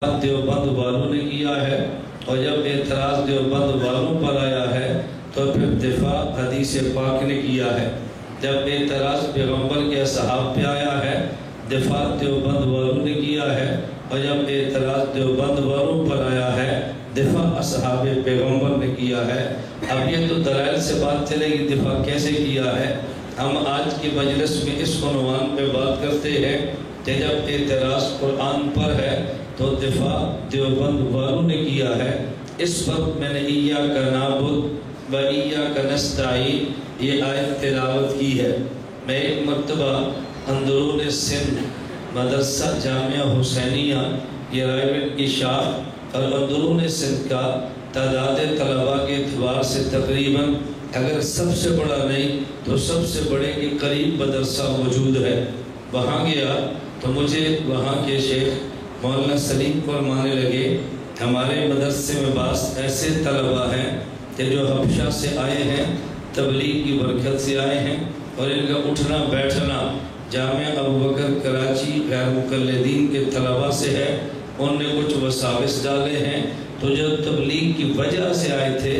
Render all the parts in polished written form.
دیوبند والوں نے کیا ہے، اور جب اعتراض دیوبند والوں پر آیا ہے تو پھر دفاع حدیث پاک نے کیا ہے۔ جب اعتراض پیغمبر کے اصحاب پہ آیا ہے، دفاع دیوبند والوں نے کیا ہے، اور جب اعتراض دیوبند والوں پر آیا ہے، دفاع اصحاب پیغمبر نے کیا ہے۔ اب یہ تو دلائل سے بات چلے گی دفاع کیسے کیا ہے۔ ہم آج کی مجلس میں اس عنوان پہ بات کرتے ہیں کہ جب اعتراض قرآن پر ہے تو دفاع دیوبند والوں نے کیا ہے۔ اس وقت میں نے ایاک نعبد و ایاک نستعین یہ آیت تلاوت کی ہے۔ میں ایک مرتبہ اندرون سندھ مدرسہ جامعہ حسینیہ یہ رائے کی شاخ اور اندرون سندھ کا تعداد طلباء کے اعتبار سے تقریباً اگر سب سے بڑا نہیں تو سب سے بڑے کے قریب مدرسہ موجود ہے۔ وہاں گیا تو مجھے وہاں کے شیخ مولانا سلیم فرمانے لگے ہمارے مدرسے میں بعض ایسے طلباء ہیں کہ جو حبشہ سے آئے ہیں، تبلیغ کی برکت سے آئے ہیں، اور ان کا اٹھنا بیٹھنا جامعہ ابوبکر کراچی غیر مقلدین کے طلباء سے ہے۔ ان نے کچھ وساوس ڈالے ہیں، تو جو تبلیغ کی وجہ سے آئے تھے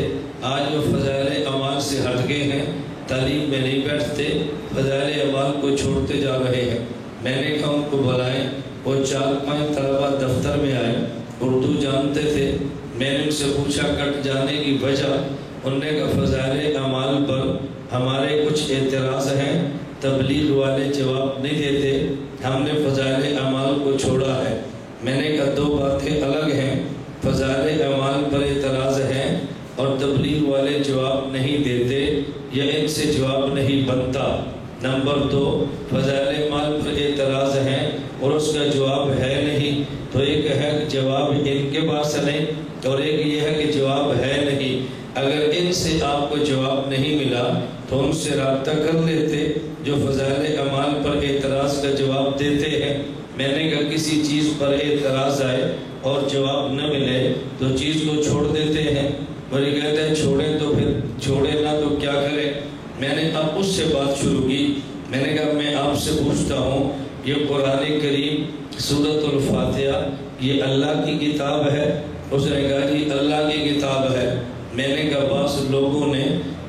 آج وہ فضائل اعمال سے ہٹ گئے ہیں، تعلیم میں نہیں بیٹھتے، فضائل اعمال کو چھوڑتے جا رہے ہیں۔ میں نے کہا ان کو بلائیں۔ وہ 4-5 طلباء دفتر میں آئے، اردو جانتے تھے۔ میں نے ان سے پوچھا کٹ جانے کی وجہ، انہوں نے کہا فضائل اعمال پر ہمارے کچھ اعتراض ہیں، تبلیغ والے جواب نہیں دیتے، ہم نے فضائل اعمال کو چھوڑا ہے۔ میں نے کہا 2 باتیں الگ ہیں، فضائل اعمال پر اعتراض ہیں اور تبلیغ والے جواب نہیں دیتے، یا ان سے جواب نہیں بنتا۔ نمبر 2 فضائل اعمال پر اعتراض ہیں اور اس کا جواب ہے نہیں، تو ایک ہے کہ جواب ان کے پاس نہیں، اور ایک یہ ہے کہ جواب ہے نہیں۔ اگر ان سے آپ کو جواب نہیں ملا تو ان سے رابطہ کر لیتے جو فضائل اعمال پر اعتراض کا جواب دیتے ہیں۔ میں نے کہا کسی چیز پر اعتراض آئے اور جواب نہ ملے تو چیز کو چھوڑ دیتے ہیں۔ مجھے کہتے ہیں چھوڑیں تو پھر چھوڑے نہ تو کیا کریں۔ میں نے اب اس سے بات شروع کی۔ میں نے کہا میں آپ سے پوچھتا ہوں یہ قرآن کریم سورۃ الفاتحہ یہ اللہ کی کتاب ہے؟ اس نے کہا جی اللہ کی کتاب ہے۔ میں نے کہا بعض لوگوں نے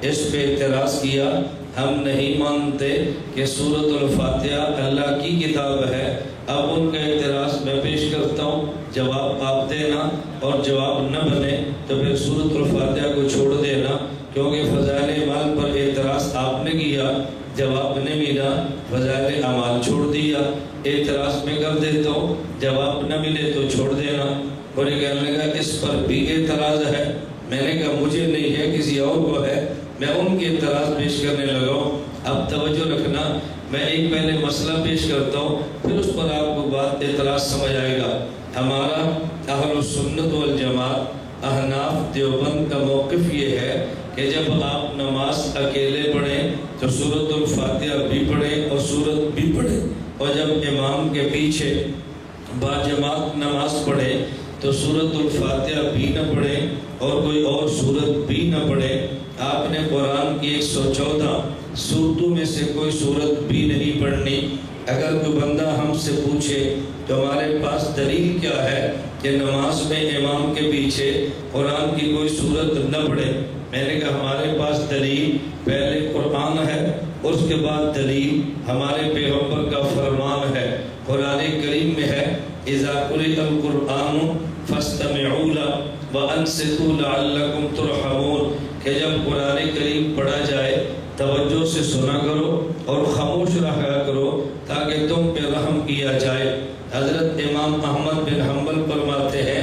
اس پہ اعتراض کیا، ہم نہیں مانتے کہ سورۃ الفاتحہ اللہ کی کتاب ہے۔ اب ان کا اعتراض میں پیش کرتا ہوں، جواب آپ دینا، اور جواب نہ بنے تو پھر سورۃ الفاتحہ کو چھوڑ دینا، کیونکہ فضائل اعمال پر اعتراض آپ نے کیا، جواب نہیں ملا، فضائل اعمال چھوڑ دیا۔ اعتراض میں کر دیتا ہوں، جواب نہ ملے تو چھوڑ دینا۔ اور یہ کہنے لگا اس پر بھی اعتراض ہے۔ میں نے کہا مجھے نہیں ہے کسی اور کو ہے، میں ان کے اعتراض پیش کرنے لگا ہوں۔ اب توجہ رکھنا، میں ایک پہلے مسئلہ پیش کرتا ہوں، پھر اس پر آپ کو بات اعتراض سمجھ آئے گا۔ ہمارا اہل السنت والجماعت احناف دیوبند کا موقف یہ ہے کہ جب آپ نماز اکیلے پڑھیں تو سورۃ الفاتحہ بھی پڑھیں اور سورت بھی پڑھیں، اور جب امام کے پیچھے باجماعت نماز پڑھیں تو سورۃ الفاتحہ بھی نہ پڑھیں اور کوئی اور سورت بھی نہ پڑھیں۔ آپ نے قرآن کی 114 سورتوں میں سے کوئی سورت بھی نہیں پڑھنی۔ اگر کوئی بندہ ہم سے پوچھے تو ہمارے پاس دلیل کیا ہے کہ نماز میں امام کے پیچھے قرآن کی کوئی سورت نہ پڑھے؟ میں نے کہا ہمارے پاس دلیل پہلے قرآن ہے، اور اس کے بعد دلیل ہمارے پیغمبر کا فرمان ہے۔ قرآن کریم میں ہے اذا قرئ القرآن فاستمعوا له وانصتوا لعلكم ترحمون، کہ جب قرآن کریم پڑھا جائے توجہ سے سنا کرو اور خاموش رہا کرو تاکہ تم پہ رحم کیا جائے۔ حضرت امام احمد بن حنبل فرماتے ہیں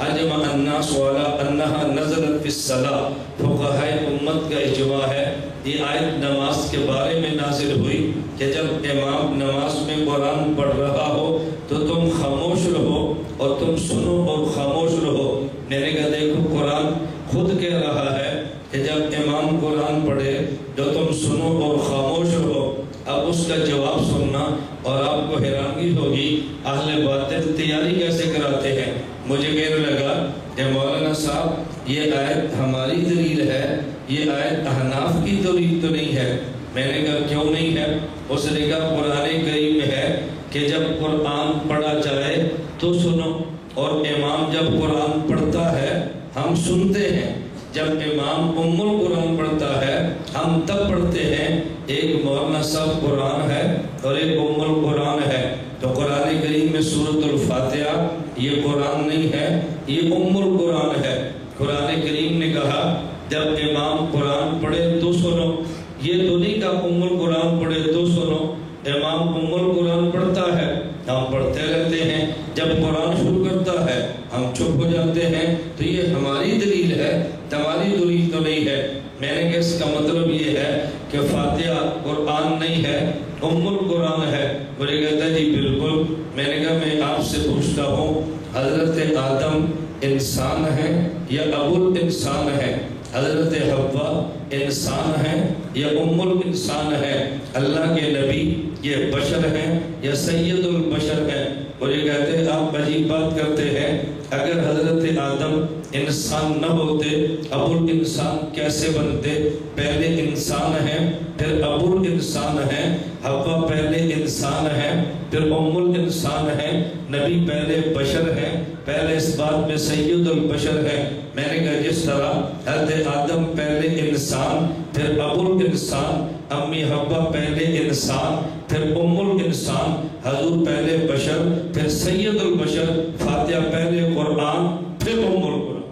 اجمع الناس علی انہا نزلت فی الصلاۃ، فقہائے امت کا اجماع ہے یہ آیت نماز کے بارے میں نازل ہوئی کہ جب امام نماز میں قرآن پڑھ رہا ہو تو تم خاموش رہو اور تم سنو اور خاموش رہو۔ میں نے کہا دیکھو قرآن خود کہہ رہا ہے کہ جب امام قرآن پڑھے تو تم سنو اور خاموش رہو۔ اب اس کا جواب سننا اور آپ کو حیرانی ہوگی اہل باطل تیاری کیسے کراتے ہیں۔ مجھے کہنے لگا کہ مولانا صاحب یہ آیت ہماری دلیل ہے، یہ آیت احناف کی دلیل تو نہیں ہے۔ میں نے کہا کیوں نہیں ہے؟ اس نے کہا قرآن کریم میں ہے کہ جب قرآن پڑھا جائے تو سنو اور امام جب قرآن پڑھتا ہے ہم سنتے ہیں، جب امام ام القرآن پڑھتا ہے ہم تب پڑھتے ہیں۔ ایک مولانا صاحب قرآن ہے اور ایک ام القرآن ہے، تو قرآن کریم میں سورۃ الفاتحہ یہ قرآن نہیں ہے، یہ ام القرآن ہے۔ قرآن کریم نے کہا جب امام قرآن پڑھے تو سنو، یہ تو نہیں کہا ام القرآن پڑھے تو سنو۔ امام ام القرآن پڑھتا ہے ہم پڑھتے رہتے ہیں، جب قرآن شروع کرتا ہے ہم چپ ہو جاتے ہیں، تو یہ ہماری دلیل ہے، تمہاری دلیل تو نہیں ہے۔ میں نے کہا اس کا مطلب یہ ہے کہ فاتحہ قرآن نہیں ہے، ام القرآن ہے۔ مجھے کہتا ہے جی بالکل۔ میں نے کہا میں آپ سے پوچھتا ہوں حضرت آدم انسان ہے یا ابو الانسان ہے؟ حضرت حوا انسان ہے یا ام الانسان ہے؟ اللہ کے نبی یہ بشر ہیں یا سید البشر ہیں؟ مجھے کہتے ہیں آپ عجیب بات کرتے ہیں، اگر حضرت آدم انسان نہ ہوتے ابو الانسان کیسے بنتے؟ پہلے انسان ہیں پھر ابو الانسان ہیں، حوا پہلے انسان ہیں پھر ام الانسان ہیں، نبی پہلے بشر ہیں، پہلے اس بات میں سید البشر ہیں۔ میں نے کہا جس طرح حضرت آدم پہلے انسان پھر ابو الانسان، امی حوا پہلے انسان پھر ام الانسان، حضور پہلے بشر پھر سید البشر، فاتحہ پہلے قرآن پھر ام القرآن،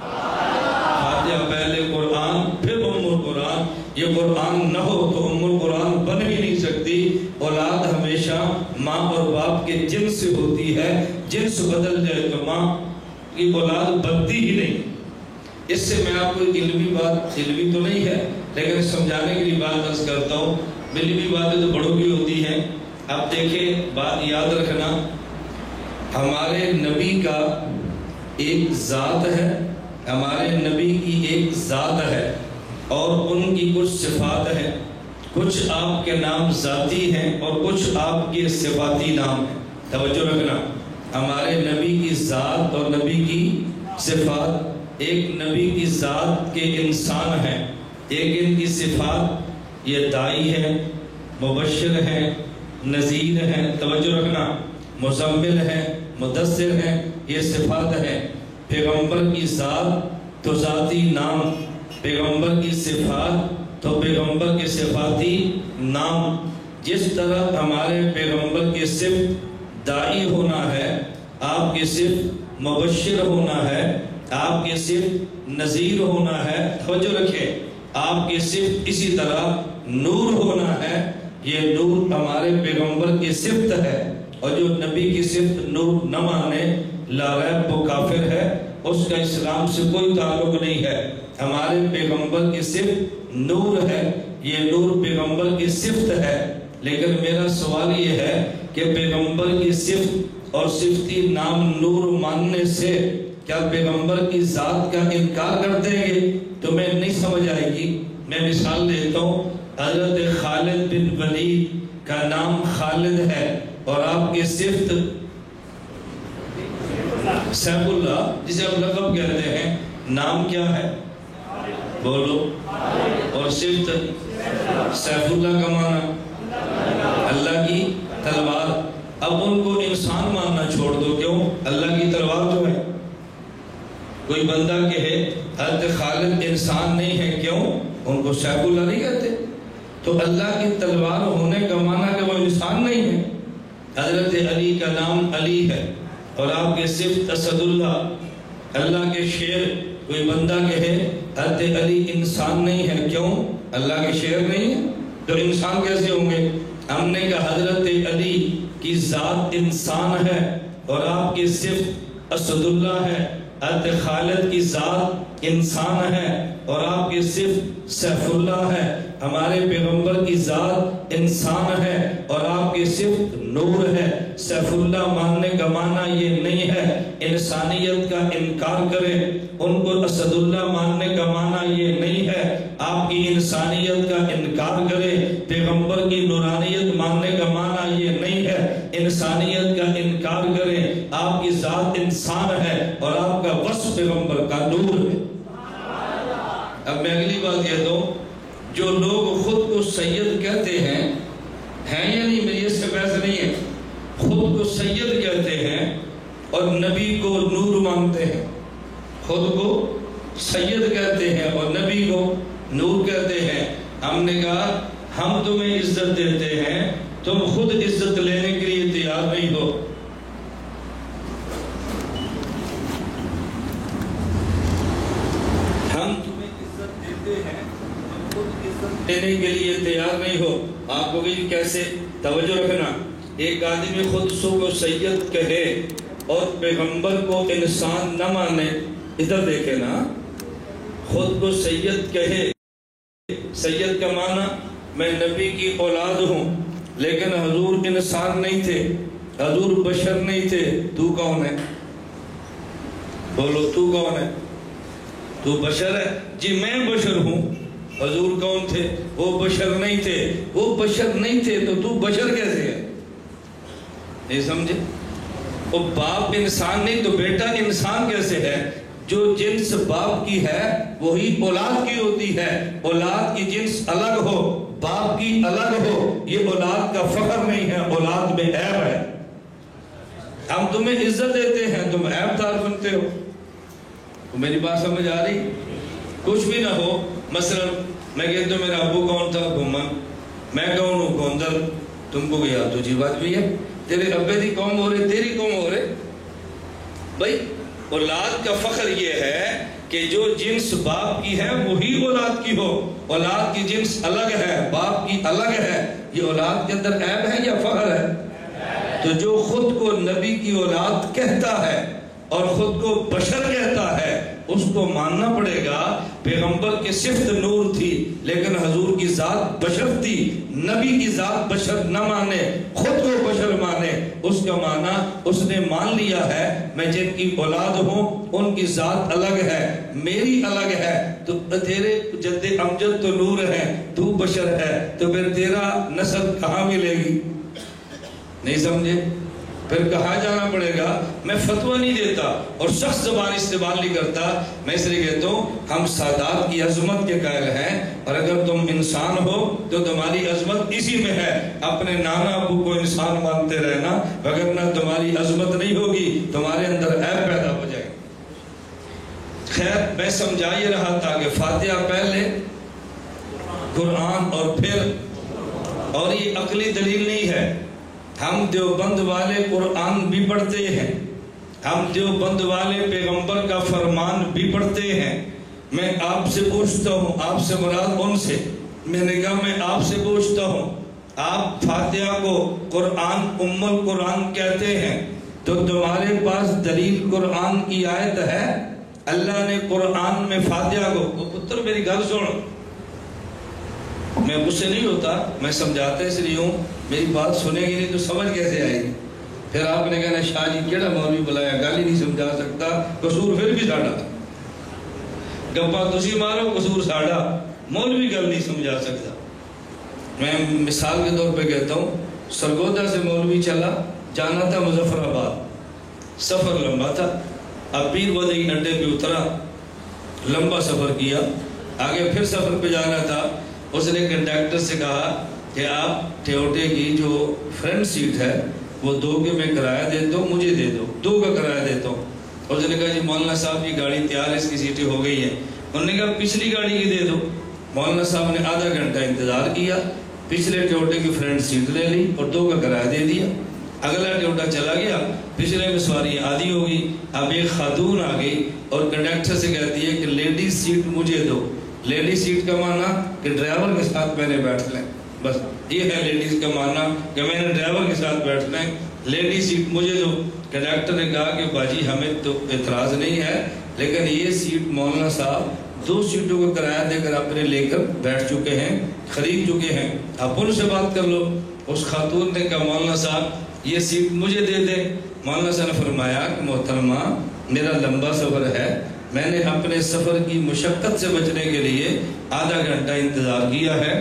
فاتحہ پہلے قرآن پھر ام القرآن۔ یہ قرآن نہ ہو تو ام القرآن بن ہی نہیں سکتی۔ اولاد ہمیشہ ماں اور باپ کے جنس سے ہوتی ہے، جنس بدل جائے تو ماں کی اولاد بنتی ہی نہیں۔ اس سے میں آپ کو علمی بات، علمی تو نہیں ہے لیکن سمجھانے کے لیے بات عرض کرتا ہوں، علمی باتیں تو بڑوں کی ہوتی ہیں۔ اب دیکھیں بات یاد رکھنا، ہمارے نبی کا ایک ذات ہے، ہمارے نبی کی ایک ذات ہے اور ان کی کچھ صفات ہیں، کچھ آپ کے نام ذاتی ہیں اور کچھ آپ کے صفاتی نام ہیں۔ توجہ رکھنا، ہمارے نبی کی ذات اور نبی کی صفات، ایک نبی کی ذات کے انسان ہیں، ایک ان کی صفات یہ دائی ہے، مبشر ہیں، نذیر ہیں، توجہ رکھنا، مزمل ہیں، مدثر ہیں، یہ صفات ہیں۔ پیغمبر کی ذات تو ذاتی نام، پیغمبر کی صفات تو پیغمبر کے صفاتی نام۔ جس طرح ہمارے پیغمبر کی صفت دائی ہونا ہے، آپ کی صفت مبشر ہونا ہے، آپ کی صفت نذیر ہونا ہے، توجہ رکھیں، آپ کی صفت اسی طرح نور ہونا ہے، یہ نور ہمارے پیغمبر کی صفت ہے، اور جو نبی کی صفت نور نہ مانے لا ریب وہ کافر ہے، اس کا اسلام سے کوئی تعلق نہیں ہے۔ ہمارے پیغمبر کی صفت نور ہے، یہ نور پیغمبر کی صفت ہے، لیکن میرا سوال یہ ہے کہ پیغمبر کی صفت اور صفتی نام نور ماننے سے کیا پیغمبر کی ذات کا انکار کر دیں گے؟ تو میں نہیں سمجھ آئے گی۔ میں مثال دیتا ہوں، حضرت خالد بن ولید کا نام خالد ہے اور آپ کی صفت سیف اللہ، جسے آپ لقب کہتے ہیں، نام کیا ہے؟ بولو۔ اور صفت سیف اللہ کا معنی اللہ کی تلوار۔ اب ان کو انسان ماننا چھوڑ دو، کیوں؟ اللہ کی تلوار جو ہے، کوئی بندہ کہے حضرت خالد انسان نہیں ہے، کیوں؟ ان کو سیف اللہ نہیں کہتے، تو اللہ کی تلوار ہونے کا معنی کہ وہ انسان نہیں ہے۔ حضرت علی کا نام علی ہے اور آپ کے صفت اسد اللہ، اللہ کے شیر، کوئی بندہ کہے حضرت علی انسان نہیں ہے، کیوں؟ اللہ کے شیر نہیں ہے، تو انسان کیسے ہوں گے؟ ہم نے کہا حضرت علی کی ذات انسان ہے اور آپ کی صفت اسد اللہ ہے، حضرت خالد کی ذات انسان ہے اور آپ کی صفت سیف اللہ ہے، ہمارے پیغمبر کی ذات انسان ہے اور آپ کی صفت نور ہے۔ سیف اللہ ماننے کا معنی یہ نہیں ہے انسانیت کا انکار کرے، ان کو اسد اللہ ماننے کا معنی یہ نہیں ہے آپ کی انسانیت کا انکار کرے، پیغمبر کی نورانیت ماننے کا معنی یہ نہیں ہے انسانیت کا انکار کرے، آپ کی ذات انسان ہے اور آپ کا وصف پیغمبر کا نور ہے۔ اب میں اگلی بات یہ دوں، جو لوگ خود کو سید کہتے ہیں یا نہیں، میری اس سے بحث نہیں ہے، خود کو سید کہتے ہیں اور نبی کو نور مانتے ہیں، خود کو سید کہتے ہیں اور نبی کو نور کہتے ہیں۔ ہم نے کہا ہم تمہیں عزت دیتے ہیں، تم خود عزت لینے کے لیے تیار نہیں ہو۔ ہم تمہیں عزت دیتے ہیں، تم خود عزت لینے کے لیے تیار نہیں ہو۔ آپ کو بھی کیسے توجہ رکھنا، ایک آدمی خود کو سید کہے اور پیغمبر کو انسان نہ مانے۔ ادھر دیکھیں نا، خود کو سید کہے، سید کا معنی میں نبی کی اولاد ہوں، لیکن حضور انسان نہیں تھے، حضور بشر نہیں تھے۔ تو کون ہے؟ بولو تو کون ہے؟ تو بشر ہے؟ جی میں بشر ہوں۔ حضور کون تھے؟ وہ بشر نہیں تھے۔ وہ بشر نہیں تھے تو بشر کیسے ہے؟ نہیں سمجھے؟ وہ باپ انسان نہیں تو بیٹا انسان کیسے ہے؟ جو جنس باپ کی ہے وہی اولاد کی ہوتی ہے۔ اولاد کی جنس الگ ہو، باپ کی الگ ہو، یہ اولاد کا فخر نہیں ہے، اولاد میں عیب ہے۔ ہم تمہیں عزت دیتے ہیں، تم عیب دار بنتے ہو۔ میری بات سمجھ آ رہی؟ کچھ بھی نہ ہو، مثلا میں کہتا ہوں میرا ابو کون تھا؟ گھومن۔ میں کون ہوں؟ گوندل۔ تم کو یاد تو جی بات بھی ہے، تیرے ابے دی قوم ہو رہے، تیری قوم ہو رہے۔ بھائی اولاد کا فخر یہ ہے کہ جو جنس باپ کی ہے وہی اولاد کی ہو۔ اولاد کی جنس الگ ہے، باپ کی الگ ہے، یہ اولاد کے اندر عیب ہے یا فخر ہے؟ تو جو خود کو نبی کی اولاد کہتا ہے اور خود کو بشر کہتا ہے اس کو ماننا پڑے گا۔ پیغمبر کی صفت نور تھی لیکن حضور کی ذات بشر تھی۔ نبی کی ذات بشر نہ مانے، خود کو بشر مانے، اس کا معنی اس نے مان لیا ہے میں جن کی اولاد ہوں ان کی ذات الگ ہے، میری الگ ہے۔ تو تیرے جد امجد تو نور ہے، تو بشر ہے، تو پھر تیرا نسل کہاں ملے گی؟ نہیں سمجھے؟ پھر کہاں جانا پڑے گا؟ میں فتویٰ نہیں دیتا اور شخص زبان استعمال نہیں کرتا، میں اس لیے کہتا ہوں ہم سادات کی عظمت کے قائل ہیں، اور اگر تم انسان ہو تو تمہاری عظمت اسی میں ہے، اپنے نانا ابو کو انسان مانتے رہنا، وگرنہ تمہاری عظمت نہیں ہوگی، تمہارے اندر عیب پیدا ہو جائے۔ خیر میں سمجھا یہ رہا تھا کہ فاتحہ پہلے، قرآن اور پھر، اور یہ عقلی دلیل نہیں ہے۔ ہم دیوبند والے قرآن بھی پڑھتے ہیں، ہم دیوبند والے پیغمبر کا فرمان بھی پڑھتے ہیں۔ میں آپ سے پوچھتا ہوں، آپ سے مراد ان سے، میں نے کہا میں آپ سے پوچھتا ہوں، آپ فاتحہ کو قرآن ام القرآن کہتے ہیں تو تمہارے پاس دلیل قرآن کی آیت ہے؟ اللہ نے قرآن میں فاتحہ کو، پتر میری گل سن، میں غصے نہیں ہوتا، میں سمجھاتا اس لیے ہوں، میری بات سنے گی نہیں تو سمجھ کیسے آئے گی؟ پھر آپ نے کہنا شاہ جی کیڑا مولوی بلایا، گالی نہیں سمجھا سکتا، قصور پھر بھی ساڑھا، گپا تسی مارو قصور ساڑھا، مولوی گل نہیں سمجھا سکتا۔ میں مثال کے طور پہ کہتا ہوں، سرگودا سے مولوی چلا، جانا تھا مظفر آباد، سفر لمبا تھا، اب پیر ودئی اڈے پہ اترا، لمبا سفر کیا، آگے پھر سفر پہ جانا تھا۔ اس نے کنڈکٹر سے کہا کہ آپ ٹیوٹے کی جو فرنٹ سیٹ ہے وہ 2 کے میں کرایہ دیتا ہوں، مجھے دے دو، 2 کا کرایہ دیتا ہوں۔ اس نے کہا جی مولانا صاحب کی گاڑی تیار ہے، اس کی سیٹیں ہو گئی ہیں۔ انہوں نے کہا پچھلی گاڑی کی دے دو۔ مولانا صاحب نے آدھا گھنٹہ انتظار کیا، پچھلے ٹیوٹے کی فرنٹ سیٹ لے لی اور 2 کا کرایہ دے دیا۔ اگلا ٹیوٹا چلا گیا، پچھلے میں سواری آدھی ہو گئی، اب ایک خاتون آ گئی اور کنڈکٹر سے کہتی ہے کہ لیڈیز سیٹ مجھے دو۔ لیڈیز سیٹ کا معنی کہ ڈرائیور کے ساتھ میں نے بیٹھ لیں، بس یہ ہے لیڈیز کا معنی کہ میں نے ڈرائیور کے ساتھ بیٹھ لیں، لیڈیز سیٹ مجھے دو۔ کنڈکٹر نے کہا کہ باجی ہمیں تو اعتراض نہیں ہے، لیکن یہ سیٹ مولانا صاحب 2 سیٹوں کا کرایہ دے کر اپنے لے کر بیٹھ چکے ہیں، خرید چکے ہیں، آپ ان سے بات کر لو۔ اس خاتون نے کہا مولانا صاحب یہ سیٹ مجھے دے دیں۔ مولانا صاحب نے فرمایا کہ محترمہ میرا لمبا سفر ہے، میں نے اپنے سفر کی مشقت سے بچنے کے لیے آدھا گھنٹہ انتظار کیا ہے،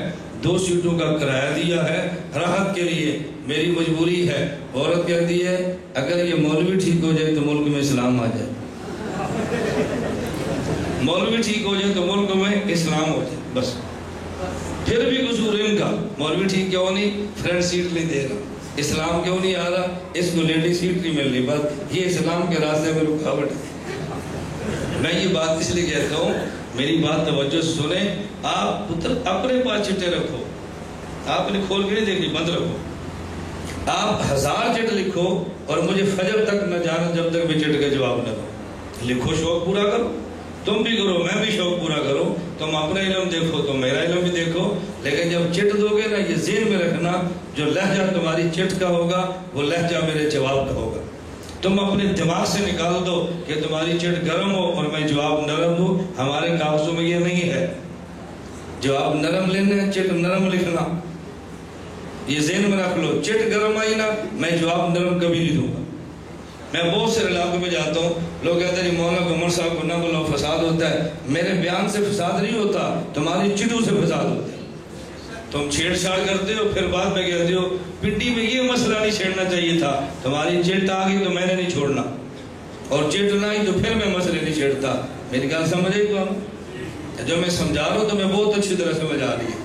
2 سیٹوں کا کرایہ دیا ہے راحت کے لیے، میری مجبوری ہے۔ عورت کہتی ہے اگر یہ مولوی ٹھیک ہو جائے تو ملک میں اسلام آ جائے، مولوی ٹھیک ہو جائے تو ملک میں اسلام ہو جائے، بس۔ پھر بھی قصور ان کا، مولوی ٹھیک کیوں نہیں، فرنٹ سیٹ نہیں دے رہا۔ اسلام کیوں نہیں آ رہا؟ اس کو لیڈی سیٹ نہیں مل رہی، بس یہ اسلام کے راستے میں رکاوٹ ہے۔ میں یہ بات اس لیے کہتا ہوں، میری بات توجہ سے سنیں، آپ پتر اپنے پاس چٹے رکھو، آپ نے کھول کے نہیں دیکھی، بند رکھو۔ آپ 1000 چٹ لکھو اور مجھے فجر تک نہ جانا جب تک میں چٹ کا جواب نہ دو۔ لکھو، شوق پورا کرو، تم بھی کرو، میں بھی شوق پورا کروں، تم اپنا علم دیکھو تو میرا علم بھی دیکھو، لیکن جب چٹ دو گے نا، یہ ذہن میں رکھنا، جو لہجہ تمہاری چٹ کا ہوگا وہ لہجہ میرے جواب کا ہوگا۔ تم اپنے دماغ سے نکال دو کہ تمہاری چٹ گرم ہو اور میں جواب نرم دوں، ہمارے کاغذوں میں یہ نہیں ہے۔ جواب نرم لینا ہے، چٹ نرم لکھنا، یہ ذہن میں رکھ لو۔ چٹ گرم آئی نا، میں جواب نرم کبھی نہیں دوں گا۔ میں بہت سے علاقوں میں جاتا ہوں، لوگ کہتے ہیں مولانا عمر صاحب کو نہ بولو، فساد ہوتا ہے۔ میرے بیان سے فساد نہیں ہوتا، تمہاری چٹوں سے فساد ہوتا ہے۔ تم چھیڑ چھاڑ کرتے ہو، پھر بعد میں کہتے ہو پنڈی میں یہ مسئلہ نہیں چھیڑنا چاہیے تھا، تمہاری چٹ آ گئی تو میں نے نہیں چھوڑنا، اور چٹ نہ آئی تو پھر میں مسئلے نہیں چھیڑتا۔ میری گل سمجھ آئی؟ تو جو میں سمجھا رہا ہوں تو میں بہت اچھی طرح سمجھ آ رہی ہے۔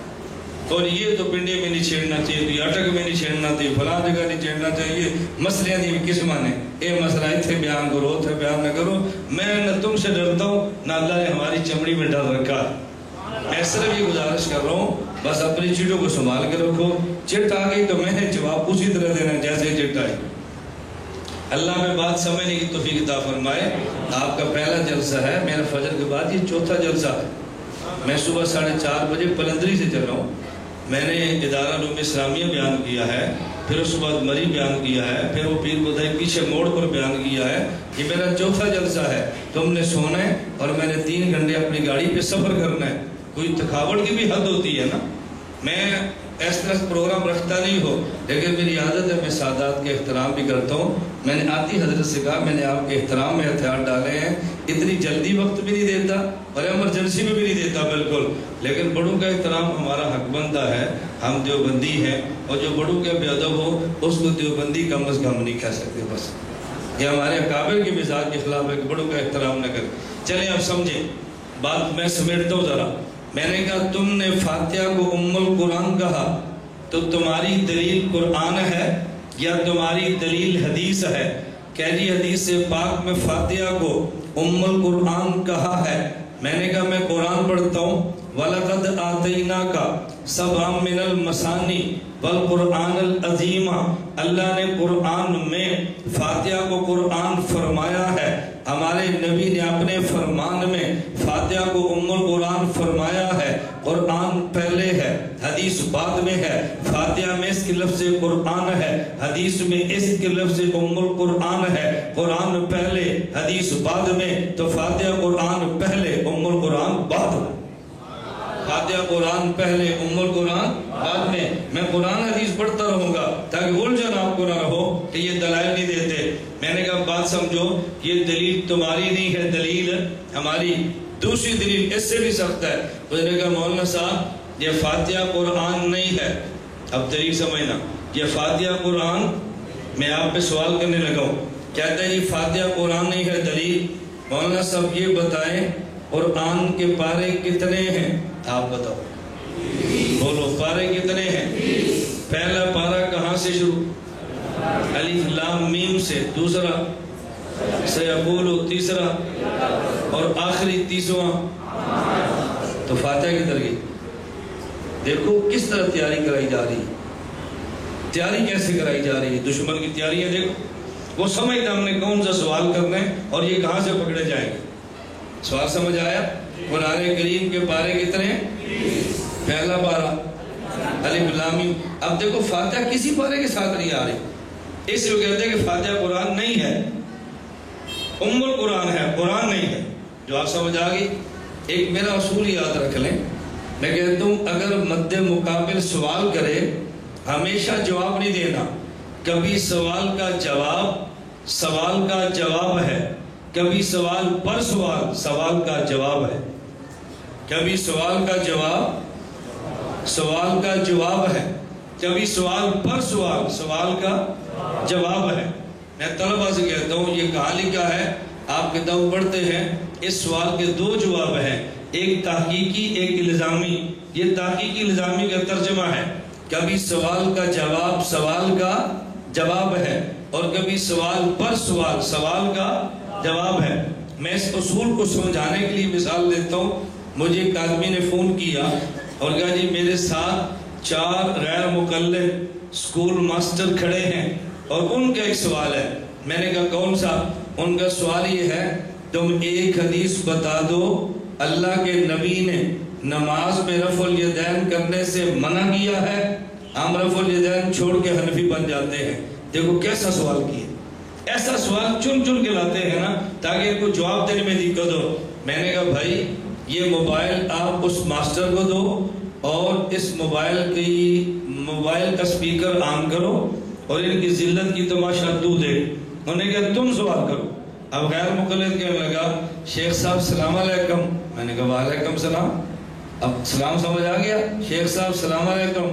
اور یہ تو پنڈی میں نہیں چھیڑنا چاہیے، تو یہ اٹک میں نہیں چھیڑنا چاہیے، فلاں جگہ نہیں چھیڑنا چاہیے، مسئلے دی بھی قسم نے، یہ مسئلہ اتنے بیان کرو، اتنے بیان نہ کرو۔ میں نہ تم سے ڈرتا ہوں، نہ اللہ نے ہماری چمڑی میں ڈر رکھا۔ میں صرف یہ گزارش کر رہا ہوں، بس اپنی چٹوں کو سنبھال کے رکھو۔ چٹ آ گئی تو میں نے جواب اسی طرح دینا جیسے چٹ آئی۔ اللہ میں بات سمجھنے کی توفیق عطا فرمائے۔ آپ کا پہلا جلسہ ہے، میرا فجر کے بعد یہ چوتھا جلسہ ہے۔ میں صبح 4:30 بجے پلندری سے چل رہا ہوں۔ میں نے ادارہ علوم اسلامیہ بیان کیا ہے، پھر اس کے بعد مری بیان کیا ہے، پھر وہ پیر بدائی پیچھے موڑ پر بیان کیا ہے۔ یہ میرا چوتھا جلسہ ہے۔ تم نے سونا ہے اور میں نے 3 گھنٹے اپنی گاڑی پہ سفر کرنا ہے۔ کوئی تھکاوٹ کی بھی حد ہوتی ہے نا۔ میں اس طرح پروگرام رکھتا نہیں ہو، لیکن میری عادت ہے میں سادات کے احترام بھی کرتا ہوں۔ میں نے آتی حضرت سے کہا میں نے آپ کے احترام میں ہتھیار ڈالے ہیں، اتنی جلدی وقت بھی نہیں دیتا اور ایمرجنسی میں بھی نہیں دیتا بالکل، لیکن بڑوں کا احترام ہمارا حق بنتا ہے۔ ہم دیوبندی ہیں اور جو بڑوں کے بے ادب ہو اس کو دیوبندی کم از کم نہیں کہہ سکتے۔ بس یہ ہمارے اکابر کے مزاج کے خلاف ہے کہ بڑوں کا احترام نہ کرے۔ چلیں اب سمجھیں بات، میں سمیٹتا ہوں ذرا۔ میں نے کہا تم نے فاتحہ کو ام القرآن کہا تو تمہاری دلیل قرآن ہے یا تمہاری دلیل حدیث ہے؟ کہہ جی حدیث پاک میں فاتحہ کو ام القرآن کہا ہے۔ میں نے کہا میں قرآن پڑھتا ہوں، وَلَقَدْ آتَيْنَاكَ سَبْعًا مِنَ الْمَثَانِي وَالْقُرْآنَ الْعَظِيمَ۔ اللہ نے قرآن میں فاتحہ کو قرآن فرمایا ہے۔ ہمارے نبی نے اپنے فرمان میں فاتحہ کو ام القرآن فرمایا ہے۔ قرآن پہلے ہے، حدیث بعد میں ہے۔ فاتحہ میں اس کے لفظ قرآن ہے، حدیث میں اس کے لفظ ام القرآن ہے۔ قرآن پہلے، حدیث بعد میں، تو فاتحہ قرآن پہلے، ام القرآن بعد میں۔ فاتحہ قرآن پہلے، ام القرآن بعد میں۔ میں قرآن حدیث پڑھتا رہوں گا تاکہ الجھن آپ کو نہ رہو کہ یہ دلائل نہیں دیتے۔ میں نے کہا بات سمجھو، یہ دلیل تمہاری نہیں ہے، دلیل ہماری۔ دوسری دلیل اس سے بھی سخت ہے۔ اس نے کہا مولانا صاحب یہ فاتحہ قرآن نہیں ہے۔ اب دلیل سمجھنا، یہ فاتحہ قرآن، میں آپ پہ سوال کرنے لگا ہوں، کہتا ہے یہ فاتحہ قرآن نہیں ہے، دلیل؟ مولانا صاحب یہ بتائیں قرآن کے پارے کتنے ہیں؟ آپ بتاؤ، بولو پارے کتنے ہیں؟ پہلا پارہ کہاں سے شروع؟ الف لام میم سے، دوسرا سیقولو، تیسرا، اور آخری 30واں۔ تو فاتحہ کی ترغیب دیکھو کس طرح تیاری کرائی جا رہی ہے۔ تیاری کیسے کرائی جا رہی ہے؟ دشمن کی تیاری ہے۔ دیکھو وہ سمجھتا ہم نے کون سا سوال کرنا ہے اور یہ کہاں سے پکڑے جائیں گے۔ سوال سمجھ آیا؟ قرآن کریم کے پارے کتنے ہیں؟ پہلا پارہ الف لام میم۔ اب دیکھو فاتحہ کسی پارے کے ساتھ نہیں آ رہی، اس لیے کہتے ہیں کہ فاتحہ قرآن نہیں ہے، ام القرآن ہے، قرآن نہیں ہے۔ جو آپ سمجھ آ گئی؟ ایک میرا اصول یاد رکھ لیں، میں کہتا ہوں اگر مد مقابل سوال کرے ہمیشہ جواب نہیں دینا۔ کبھی سوال کا جواب ہے، کبھی سوال پر سوال کا جواب ہے، کبھی سوال کا جواب ہے، کبھی سوال پر سوال کا جواب ہے۔ میں طلبہ سے کہتا ہوں یہ کہاں لکھا ہے؟ آپ کتاب پڑھتے ہیں، اس سوال کے 2 جواب ہیں، ایک تحقیقی ایک الزامی۔ یہ تحقیقی الزامی کا ترجمہ ہے، کبھی سوال کا جواب سوال کا جواب ہے، اور کبھی سوال پر سوال، سوال کا جواب ہے۔ میں اس اصول کو سمجھانے کے لیے مثال دیتا ہوں۔ مجھے ایک آدمی نے فون کیا اور کہا جی میرے ساتھ 4 غیر مقلد اسکول ماسٹر کھڑے ہیں اور ان کا ایک سوال ہے۔ میں نے کہا کون سا؟ ان کا سوال یہ ہے تم ایک حدیث بتا دو اللہ کے نبی نے نماز میں رفع الیدین کرنے سے منع کیا ہے؟ ہم رفع الیدین چھوڑ کے حنفی بن جاتے ہیں۔ دیکھو کیسا سوال کیا، ایسا سوال چن چن کے لاتے ہیں نا تاکہ ان کو جواب دینے میں دقت ہو۔ میں نے کہا بھائی یہ موبائل آپ اس ماسٹر کو دو اور اس موبائل کا سپیکر آن کرو اور ان کی ذلت کی تماشا تو دے۔ انہوں نے کہا تم سوال کرو۔ اب غیر مقلد کہنے لگا شیخ صاحب سلام علیکم۔ میں نے کہا وعلیکم السلام۔ اب سلام سمجھ آ گیا؟ شیخ صاحب سلام علیکم۔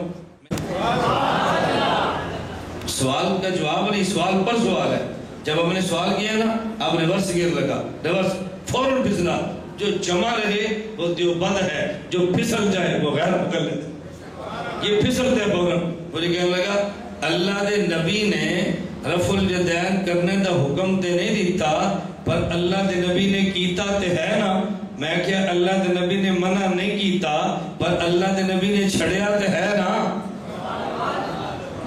سوال کا جواب نہیں، سوال پر سوال ہے۔ جب ہم نے سوال کیا نا اب ریورس گیئر لگا، ریورس فوراً پھسلا۔ جو جمع رہے وہ دیوبند ہے، جو پھسل جائے وہ غیر مقلد ہے۔ یہ پھسلتے ہیں فوراً۔ مجھے کہنے لگا اللہ دے نبی نے رفع الیدین کرنے دا حکم تے نہیں دیتا پر اللہ دے نبی نے کیتا تے ہے نا۔ میں کیا اللہ دے نبی نے منع نہیں کیتا پر اللہ دے نبی نے چھڑیا تے ہے نا۔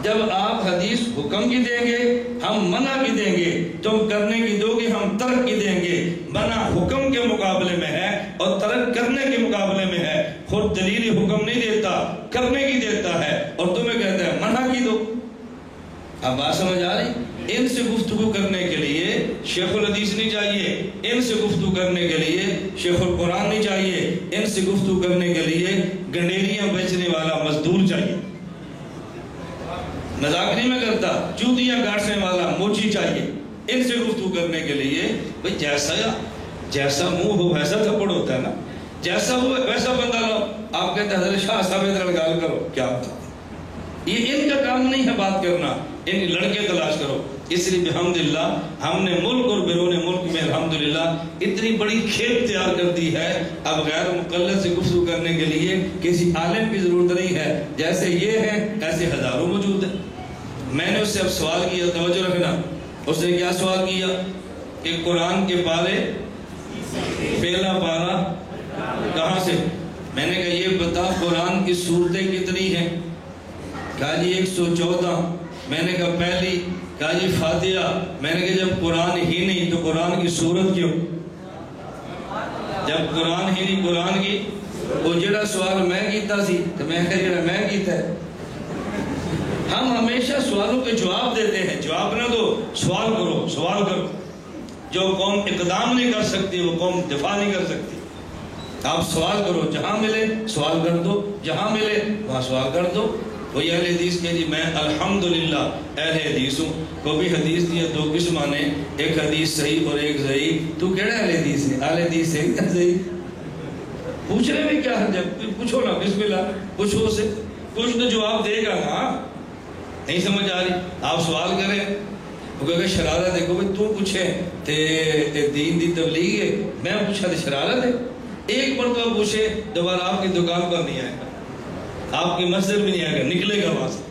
جب آپ حدیث حکم کی دیں گے ہم منع کی دیں گے، تم کرنے کی دو گے ہم ترک کی دیں گے۔ منع حکم کے مقابلے میں ہے اور ترک کرنے کے مقابلے میں ہے۔ خود دلیل حکم نہیں دیتا، کرنے کی دیتا ہے اور تمہیں کہتا ہے منع کی دو۔ اب بات سمجھ آ رہی؟ ان سے گفتگو کرنے کے لیے شیخ الحدیث نہیں چاہیے، ان سے گفتگو کرنے کے لیے شیخ القرآن نہیں چاہیے، ان سے گفتگو کرنے کے لیے گنڈیریاں بیچنے والا مزدور چاہیے۔ مذاق نہیں میں کرتا، جوتیاں گاڑنے والا موچی چاہیے۔ ان سے گفتگو کرنے کے لیے بھئی جیسا منہ ہو ویسا تھپڑ ہوتا ہے نا، جیسا ہو ویسا بندہ لو۔ آپ کہتے ہیں حضرت شاہ صاحب ادھر گال کرو، کیا ہوتا ہے؟ یہ ان کا کام نہیں ہے بات کرنا، ان لڑکے تلاش کرو۔ اس لیے بحمدللہ ہم نے ملک اور بیرون ملک میں الحمدللہ اتنی بڑی کھیپ تیار کر دی ہے۔ اب غیر مقلد سے گفتگو کرنے کے لیے کسی عالم کی ضرورت نہیں ہے، جیسے یہ ہیں ایسے ہزاروں موجود ہیں۔ میں نے اس سے اب سوال کیا، توجہ رکھنا، اس نے کیا سوال کیا کہ قرآن کے پارے پہلا پارا کہاں سے؟ میں نے کہا یہ بتا قرآن کی صورتیں کتنی ہیں؟ کہا جی 114۔ میں نے کہا پہلی؟ کہا جی فاتحہ۔ میں نے کہا جب قرآن ہی نہیں تو قرآن کی صورت کیوں؟ جب قرآن ہی نہیں قرآن کی، وہ جڑا سوال میں کیتا سی تو میں کہا جڑا میں کیتا ہے۔ ہم ہمیشہ سوالوں کے جواب دیتے ہیں، جواب نہ دو، سوال کرو، سوال کرو۔ جو قوم اقدام نہیں کر سکتی وہ قوم دفاع نہیں کر سکتی۔ آپ سوال کرو، جہاں ملے سوال کر دو، جہاں ملے وہاں سوال کر دو۔ کوئی اہل حدیث کہ جی میں الحمدللہ اہل حدیث ہوں، کو بھی حدیث دیا 2 قسماں نے، ایک حدیث صحیح اور ایک ضعیف۔ تو کیڑا اہل حدیث ہے؟ اہل حدیث ہے یا ضعیف؟ پوچھنے میں کیا ہے؟ جب پوچھو نا، بسم اللہ پوچھو اسے، کچھ تو جواب دے گا نا۔ نہیں سمجھ آ رہی؟ آپ سوال کریں، وہ کہے شرارت ہے، کوئی تو پوچھے تے دین دی تبلیغ ہے، میں پوچھا تے شرارت ہے؟ ایک مرتبہ پوچھے دوبارہ آپ کی دکان پر نہیں آئے گا، آپ کی مسجد میں نہیں آئے گا، نکلے گا وہاں سے۔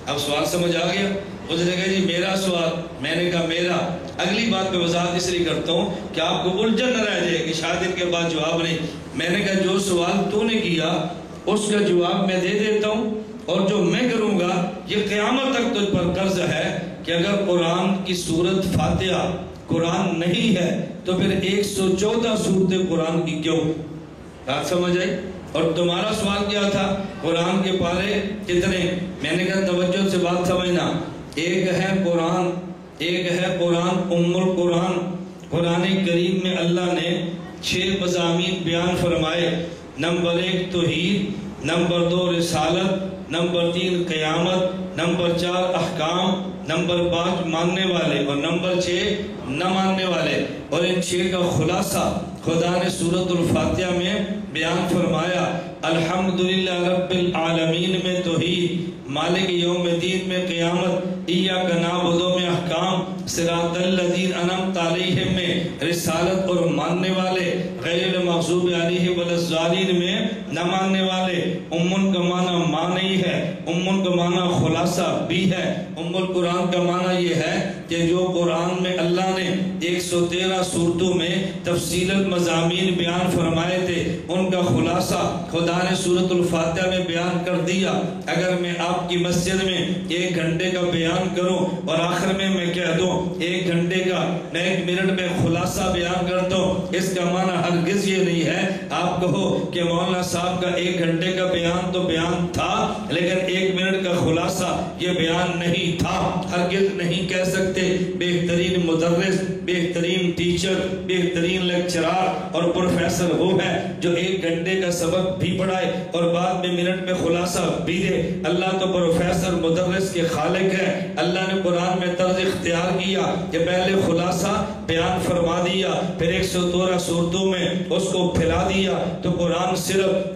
اب سوال سمجھ آ گیا؟ اس نے کہا جی میرا سوال، میں نے کہا میرا۔ اگلی بات پہ وضاحت اس لیے کرتا ہوں کہ آپ کو الجھن نہ رہ جائے کہ شاید ان کے بعد جواب نہیں۔ میں نے کہا جو سوال تو نے کیا اس کا جواب میں دے دیتا ہوں، اور جو میں کروں گا یہ قیامت تک تجھ پر قرض ہے کہ اگر قرآن کی سورت فاتحہ قرآن نہیں ہے تو پھر 114 صورتیں قرآن کی کیوں؟ بات سمجھ آئی؟ اور تمہارا سوال کیا تھا قرآن کے پارے کتنے؟ میں نے کہا توجہ سے بات سمجھنا، ایک ہے قرآن، ایک ہے قرآن ام القرآن۔ قرآن کریم میں اللہ نے 6 مضامین بیان فرمائے۔ نمبر 1 توحید، نمبر 2 رسالت، نمبر 3 قیامت، نمبر 4 احکام، نمبر 5 ماننے والے، اور نمبر 6 نہ ماننے والے۔ اور ان 6 کا خلاصہ خدا نے سورۃ الفاتحہ میں بیان فرمایا۔ الحمدللہ رب العالمین میں توحید، مالک یوم الدین میں قیامت، ایاک نعبد میں احکام، صراط الذین انعمت علیہم میں رسالت اور ماننے والے، غیر المغضوب علیہم ولا الضالین میں نہ ماننے والے، ام کا معنی ماں نہیں ہے، ام کا معنی خلاصہ بھی ہے۔ ام القرآن کا معنی یہ ہے کہ جو قرآن میں اللہ نے 113 سورتوں میں تفصیلاً مضامین بیان فرمائے تھے، ان کا خلاصہ خدا نے سورۃ الفاتحہ میں بیان کر دیا۔ اگر میں آپ کی مسجد میں 1 گھنٹے کا بیان کروں اور آخر میں کہہ دوں 1 گھنٹے کا میں 1 منٹ میں خلاصہ بیان کرتا ہوں، اس کا معنی ہرگز یہ نہیں ہے آپ کہو کہ مولانا صاحب کا 1 گھنٹے کا بیان تو بیان تھا لیکن 1 منٹ کا خلاصہ یہ بیان نہیں تھا، ہرگز نہیں کہہ سکتے۔ بہترین مدرس، بہترین ٹیچر، بہترین لیکچرار اور پروفیسر وہ ہے جو 1 گھنٹے کا سبق بھی پڑھائے اور بعد میں منٹ میں خلاصہ بھی دے۔ اللہ تو پروفیسر مدرس کے خالق ہے۔ اللہ نے قرآن میں طرز اختیار کیا کہ پہلے خلاصہ بیان فرما دیا، پھر 113 سورتوں میں اس کو پھیلا دیا۔ تو قرآن صرف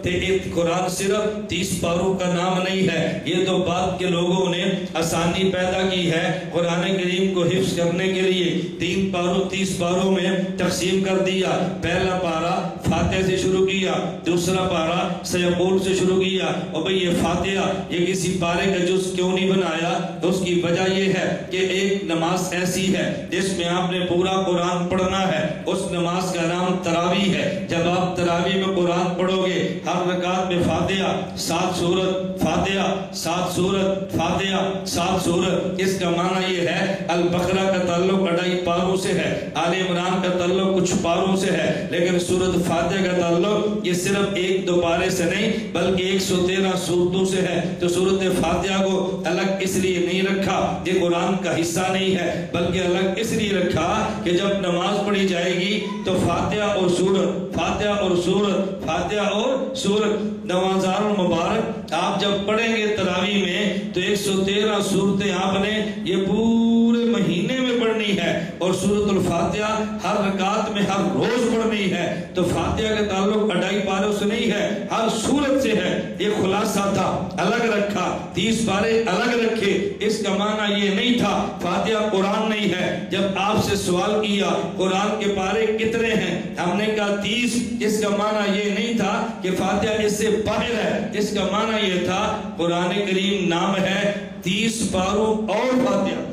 30 پاروں کا نام نہیں ہے، یہ تو بعد کے لوگوں نے آسانی پیدا کی ہے قرآن کریم کو حفظ کرنے کے لیے 30 پاروں میں تقسیم کر دیا۔ پہلا پارا فاتحہ سے شروع کیا، دوسرا پارا سیقول سے شروع کیا۔ اور بھئی یہ فاتحہ یہ کسی پارے کا جز کیوں نہیں بنایا؟ اس کی وجہ یہ ہے کہ ایک نماز ایسی ہے جس میں آپ نے پورا قرآن پڑھنا ہے، اس نماز کا نام تراویح ہے۔ جب آپ تراویح میں قرآن پڑھو گے ہر رکعت میں فاتحہ 7 سورت، فاتحہ 7 سورت، فاتحہ 7 سورت۔ اس کا معنی یہ ہے البقرہ کا تعلق 2.5 پاروں سے ہے، آل عمران کا تعلق کچھ پاروں سے ہے، لیکن سورت فاتحہ کا تعلق یہ صرف 1-2 پارے سے نہیں بلکہ 113 سورتوں سے ہے۔ تو سورت فاتحہ کو الگ اس لیے نہیں رکھا یہ قرآن کا حصہ نہیں ہے، بلکہ الگ اس لیے رکھا کہ جب نماز پڑھی جائے گی تو فاتحہ اور سورت، فاتحہ اور سورت، فاتحہ اور سورت، نوازار المبارک آپ جب پڑھیں گے تراویح میں تو 113 صورتیں آپ نے یہ پورے مہینے میں پڑھنی ہے، اور سورت الفاتحہ ہر رکعت میں ہر روز پڑھنی ہے۔ تو فاتحہ کا تعلق 2.5 پاروں سے نہیں ہے، ہر سورت سے ہے۔ یہ خلاصہ تھا، الگ رکھا، 30 پارے الگ رکھے۔ اس کا معنی یہ نہیں تھا فاتحہ قرآن نہیں ہے۔ جب آپ سے سوال کیا قرآن کے پارے کتنے ہیں، ہم نے کہا 30۔ اس کا معنی یہ نہیں تھا کہ فاتحہ اس سے باہر ہے، اس کا معنی یہ تھا قرآن کریم نام ہے 30 پاروں اور فاتحہ۔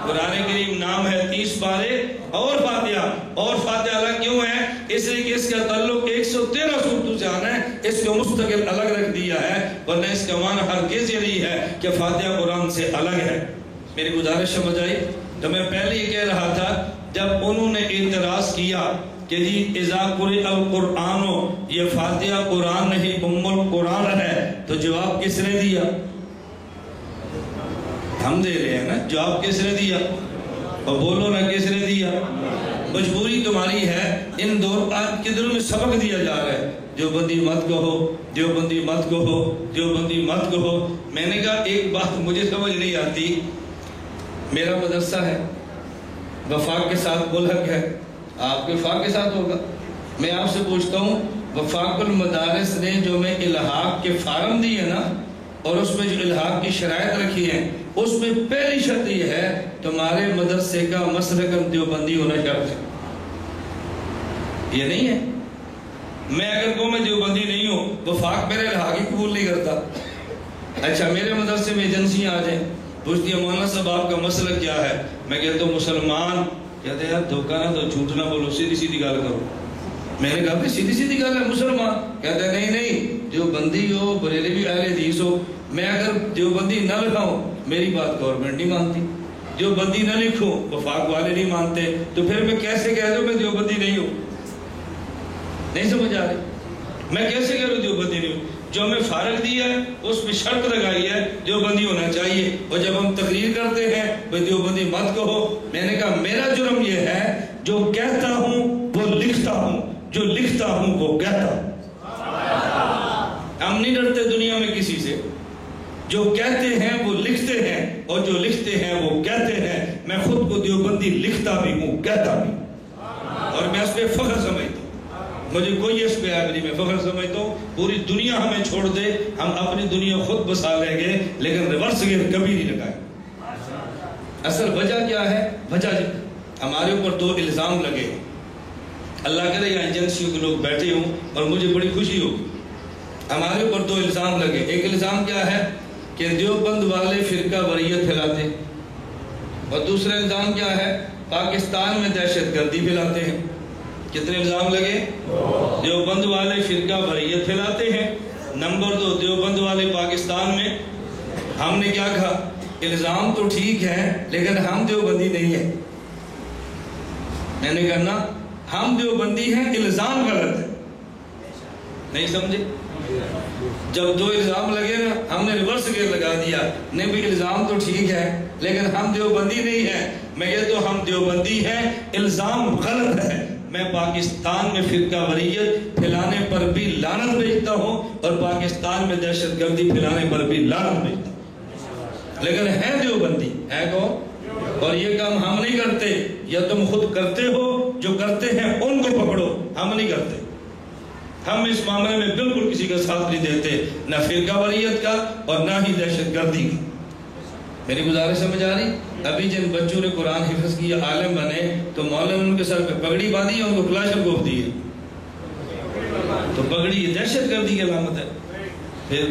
قرآن کریم نام ہے 30 پارے اور فاتحہ، اور فاتحہ الگ کیوں ہے؟ اس لیے کہ اس کا تعلق 113 سورتوں سے آنا ہے، اس کو مستقل الگ رکھ دیا ہے، ورنہ اس کا معنی ہرگز یہ نہیں ہے کہ فاتحہ قرآن سے الگ ہے۔ میری گزارش سمجھ آئی؟ تو میں پہلے یہ کہہ رہا تھا جب انہوں نے اعتراض کیا کہ جی اذا قرئ القرآن، یہ فاتحہ قرآن نہیں ام القرآن ہے، تو جواب کس نے دیا؟ ہم دے رہے ہیں نا، جواب کس نے دیا؟ اور بولو نا کس نے دیا؟ مجبوری تمہاری ہے، ان 2 آیت کے دنوں میں سبق دیا جا رہا ہے، دیوبندی مت کہو، دیوبندی مت کہو، دیوبندی مت کہو۔ میں نے کہا ایک بات مجھے سمجھ نہیں آتی، میرا مدرسہ ہے، وفاق کے ساتھ ملحق ہے، آپ کے وفاق کے ساتھ ہوگا۔ میں آپ سے پوچھتا ہوں وفاق المدارس نے جو میں الحاق کے فارم دیے نا اور اس میں جو الحاق کی شرائط رکھی ہیں، اس میں پہلی شرط یہ ہے تمہارے مدرسے کا مسلکاً دیوبندی ہونا شرط ہے۔ یہ نہیں ہے، میں اگر کہوں میں دیوبندی نہیں ہوں، وفاق میرے الحاق ہی قبول نہیں کرتا۔ اچھا میرے مدرسے میں ایجنسیاں آ جائیں، پوچھتی ہے مولانا صاحب آپ کا مسلک کیا ہے؟ میں کہتا ہوں مسلمان۔ کہتے ہیں یار دھوکہ نہ تو جھوٹ نہ بولو، سیدھی سیدھی گال کرو۔ میں نے کہا سیدھی سیدھی گال ہے مسلمان؟ کہتے ہیں نہیں دیوبندی ہو، بریلوی اہل حدیث ہو۔ میں اگر دیوبندی نہ لکھاؤں میری بات گورنمنٹ نہیں مانتی، دیوبندی نہ لکھوں وفاق والے نہیں مانتے، تو پھر میں کیسے کہہ دوں میں دیوبندی نہیں ہوں؟ نہیں سمجھ آ رہی؟ میں کیسے کہہ رہوں دیوبندی نہیں ہوں؟ جو ہمیں فارغ دیا ہے اس میں شرط لگائی ہے دیوبندی ہونا چاہیے، اور جب ہم تقریر کرتے ہیں بھئی دیوبندی مت کہو، میں نے کہا میرا جرم یہ ہے جو کہتا ہوں وہ لکھتا ہوں، جو لکھتا ہوں وہ کہتا ہوں۔ ہم نہیں ڈرتے دنیا میں کسی سے، جو کہتے ہیں وہ لکھتے ہیں، اور جو لکھتے ہیں وہ کہتے ہیں۔ میں خود کو دیوبندی لکھتا بھی ہوں، کہتا بھی ہوں، اور میں اس پہ فخر سمجھتا ہوں، مجھے کوئی اس پہ عیب نہیں، میں فخر سمجھتا ہوں۔ پوری دنیا ہمیں چھوڑ دے، ہم اپنی دنیا خود بسا لیں گے، لیکن ریورس گیئر کبھی نہیں لگائیں۔ اصل وجہ کیا ہے؟ وجہ ہمارے اوپر 2 الزام لگے، اللہ کرے یا ایجنسی ایجنسیوں کے لوگ بیٹھے ہوں اور مجھے بڑی خوشی ہو. ہمارے اوپر 2 الزام لگے. ایک الزام کیا ہے کہ دیوبند والے فرقہ وریت پھیلاتے ہیں، اور دوسرا الزام کیا ہے پاکستان میں دہشت گردی پھیلاتے ہیں. کتنے الزام لگے؟ دیوبند والے فرقہ وریت پھیلاتے ہیں. نمبر 2 دیوبند والے پاکستان میں. ہم نے کیا کہا؟ الزام تو ٹھیک ہے لیکن ہم دیوبندی نہیں ہیں. میں نے کہا نا ہم دیوبندی ہیں، الزام غلط ہے. نہیں سمجھے؟ جب 2 الزام لگے نا ہم نے ریورس گیئر لگا دیا. نہیں بھی الزام تو ٹھیک ہے لیکن ہم دیوبندی نہیں ہیں. میں یہ تو ہم دیوبندی ہیں، الزام غلط ہے. میں پاکستان میں فرقہ وریت پھیلانے پر بھی لعنت بھیجتا ہوں اور پاکستان میں دہشت گردی پھیلانے پر بھی لعنت بھیجتا ہوں، لیکن ہے دیوبندی ہے کون؟ اور یہ کام ہم نہیں کرتے، یا تم خود کرتے ہو. جو کرتے ہیں ان کو پکڑو، ہم نہیں کرتے. ہم اس معاملے میں بالکل کسی کا ساتھ نہیں دیتے، نہ فرقہ وریت کا اور نہ ہی دہشت گردی کا. میری گزارش سمجھ آ رہی؟ ابھی جن بچوں نے قرآن حفظ کیا عالم بنے تو مولانا ان کے سر پہ پگڑی باندھی ہے، ان کو کلاشن کوف دی ہے. تو پگڑی دہشت گردی کی علامت ہے. پھر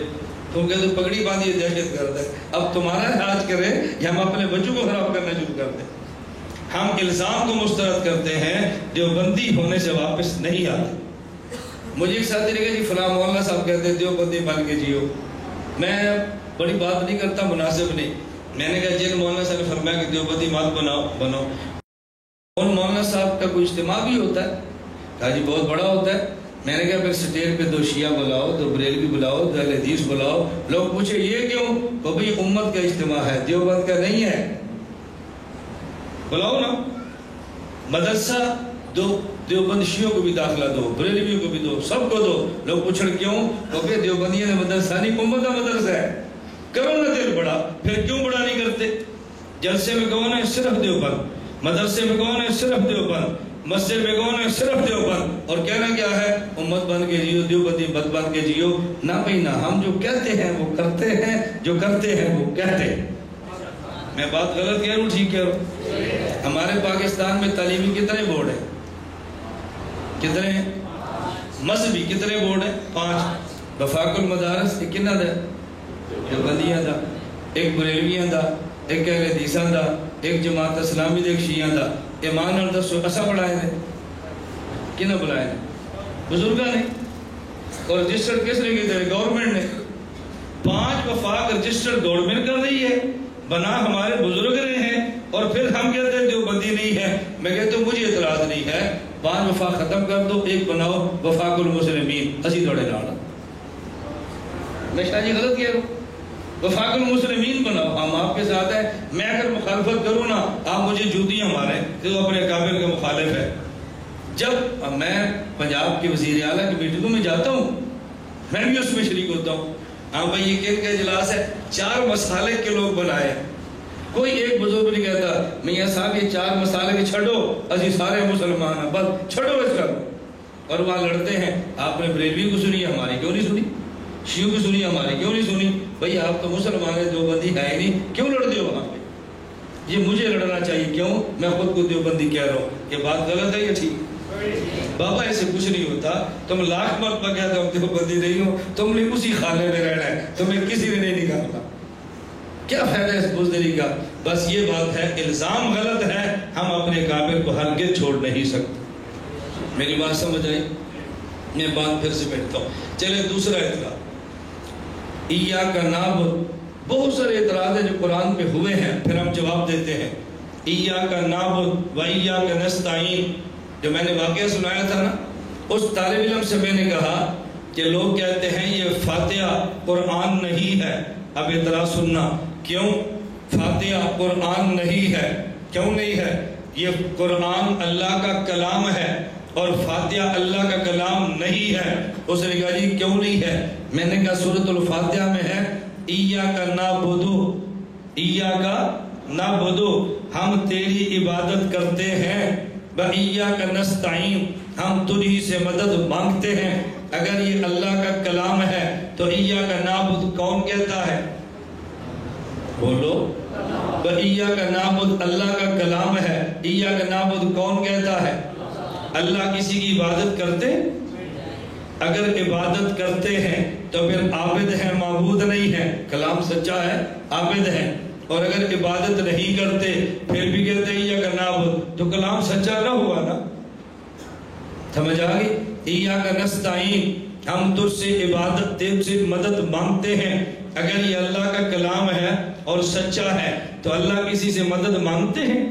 تم کہتے ہو پگڑی باندھی دہشت گرد ہے. اب تمہارا علاج کرے یا ہم اپنے بچوں کو خراب کرنا شروع کر دیں؟ ہم الزام کو مسترد کرتے ہیں، دیوبندی ہونے سے واپس نہیں آتے. مجھے ایک ساتھی نے کہا جی فلاں مولانا صاحب کہتے ہیں دیوبندی بن کے جیو. میں بڑی بات نہیں کرتا، مناسب نہیں. میں نے کہا جن مولانا صاحب نے فرمایا کہ دیوبندی مت بنو، ان مولانا صاحب کا کوئی اجتماع بھی ہوتا ہے؟ کہا جی بہت بڑا ہوتا ہے. میں نے کہا پھر سٹیج پہ 2 شیعہ بلاؤ، 2 بریلوی بلاؤ، 2 اہل حدیث بلاؤ. لوگ پوچھے یہ کیوں؟ وہ بھئی امت کا اجتماع ہے، دیوبند کا نہیں ہے. بلاؤ نا. مدرسہ دو، دیوبند شیعوں کو بھی داخلہ دو، بریلویوں کو بھی دو، سب کو دو. لوگ پوچھیں کیوں؟ وہ کہ دیوبندیوں نے مدرسہ نہیں، امت کا مدرسہ ہے. کرو نا دل بڑا. پھر کیوں بڑا نہیں کرتے؟ جلسے میں کون ہے؟ صرف دیوبند. مدرسے میں کون ہے؟ صرف دیوبند. مسجد میں کون ہے؟ صرف دیوبند. اور کہنا کیا ہے؟ امت بن کے جیو، دیوبندی مت بن کے جیو. نہ بھائی نہ، ہم جو کہتے ہیں وہ کرتے ہیں، جو کرتے ہیں وہ کہتے ہیں. میں بات غلط کہہ رہا ہوں ٹھیک کہہ رہا ہوں؟ ہمارے پاکستان میں تعلیمی کتنے بورڈ ہیں؟ کتنے ہیں؟ مذہبی کتنے بورڈ ہیں؟ 5. وفاق المدارس ایک کنا دا؟ دیوبندیاں دا، ایک بریلویاں دا، ایک اہل حدیثاں دا، ایک جماعت اسلامی دا، ایک شیعہ دا. ایمان اور دسو اسا بڑھائے نے؟ کنہ بڑھائے نے؟ بزرگاں نے. اور رجسٹر کس نے کی دے؟ گورنمنٹ نے. 5 وفاق رجسٹر گورنمنٹ کر رہی ہے، بنا ہمارے بزرگ رہے ہیں، اور پھر ہم کہتے ہیں دیوبندی نہیں ہے. میں کہتا ہوں مجھے اعتراض نہیں ہے، 5 وفاق ختم کر دو، ایک بناؤ وفاق المسلمین. اسی توڑے ناڑا. میں شاہ جی غلط کہہ رہا ہوں؟ وفاق المسلمین بناؤ، ہم آپ کے ساتھ ہیں. میں اگر مخالفت کروں نا آپ مجھے جوتیاں ماریں تو اپنے کابل کے مخالف ہے. جب میں پنجاب کے وزیر اعلیٰ کی میٹنگوں میں جاتا ہوں میں بھی اس میں شریک ہوتا ہوں. ہاں بھائی یہ کن کا اجلاس ہے؟ 4 مسالے کے لوگ بنائے. کوئی ایک بزرگ نہیں کہتا میاں صاحب یہ 4 مسالے کے چھڑو، اسی سارے مسلمان ہیں بس چھڑو اس کا. اور وہاں لڑتے ہیں. آپ نے بریلوی کو سنی، ہماری کیوں نہیں سنی؟ شیعوں کی سنی، ہماری کیوں نہیں سنی؟ بھئی آپ تو مسلمان ہیں، دیوبندی ہے ہی نہیں، کیوں لڑتے ہو وہاں پہ؟ یہ مجھے لڑنا چاہیے. کیوں؟ میں خود کو دیوبندی کہہ رہا ہوں. یہ بات غلط ہے یا ٹھیک؟ بابا ایسے کچھ نہیں ہوتا. تم لاکھ مرتبہ کہتے ہو دیوبندی نہیں ہو، تم نے اسی خانے میں رہنا ہے، تمہیں کسی نے نہیں نکالنا. کیا فائدہ اس بزدلی کا؟ بس یہ بات ہے الزام غلط ہے، ہم اپنے کافر کو ہرگز چھوڑ نہیں سکتے. میری بات سمجھ آئی؟ میں بات پھر سے بیٹھتا ہوں. چلے دوسرا اعتراض، ایاک نعبد. بہت سارے اعتراض ہیں جو قرآن پہ ہوئے ہیں، پھر ہم جواب دیتے ہیں. ایاک نعبد و ایاک نستعین، جو میں نے واقعہ سنایا تھا نا، اس طالب علم سے میں نے کہا کہ لوگ کہتے ہیں یہ فاتحہ قرآن نہیں ہے. اب اعتراض سننا، کیوں فاتحہ قرآن نہیں ہے؟ کیوں نہیں ہے؟ یہ قرآن اللہ کا کلام ہے اور فاتحہ اللہ کا کلام نہیں ہے. اس نے کہا جی کیوں نہیں ہے؟ میں نے کہا سورۃ الفاتحہ میں ہے ایاک نعبد، ایاک نعبد، ہم تیری عبادت کرتے ہیں، و ایاک نستعین، ہم تجھی سے مدد مانگتے ہیں. اگر یہ اللہ کا کلام ہے تو ایاک نعبد کون کہتا ہے؟ بولو. و ایاک نعبد اللہ کا کلام ہے، ایاک نعبد کون کہتا ہے؟ اللہ کسی کی عبادت کرتے؟ اگر عبادت کرتے ہیں تو پھر عابد ہیں، معبود نہیں ہیں۔ کلام سچا ہے، عابد ہیں۔ اور اگر عبادت نہیں کرتے پھر بھی کہتے ہیں ایاک نعبد، تو کلام سچا نہ ہوا نا۔ سمجھ آگئی؟ ایاک نستعین، ہم تجھ سے عبادت، تجھ سے مدد مانگتے ہیں۔ اگر یہ اللہ کا کلام ہے اور سچا ہے تو اللہ کسی سے مدد مانگتے ہیں؟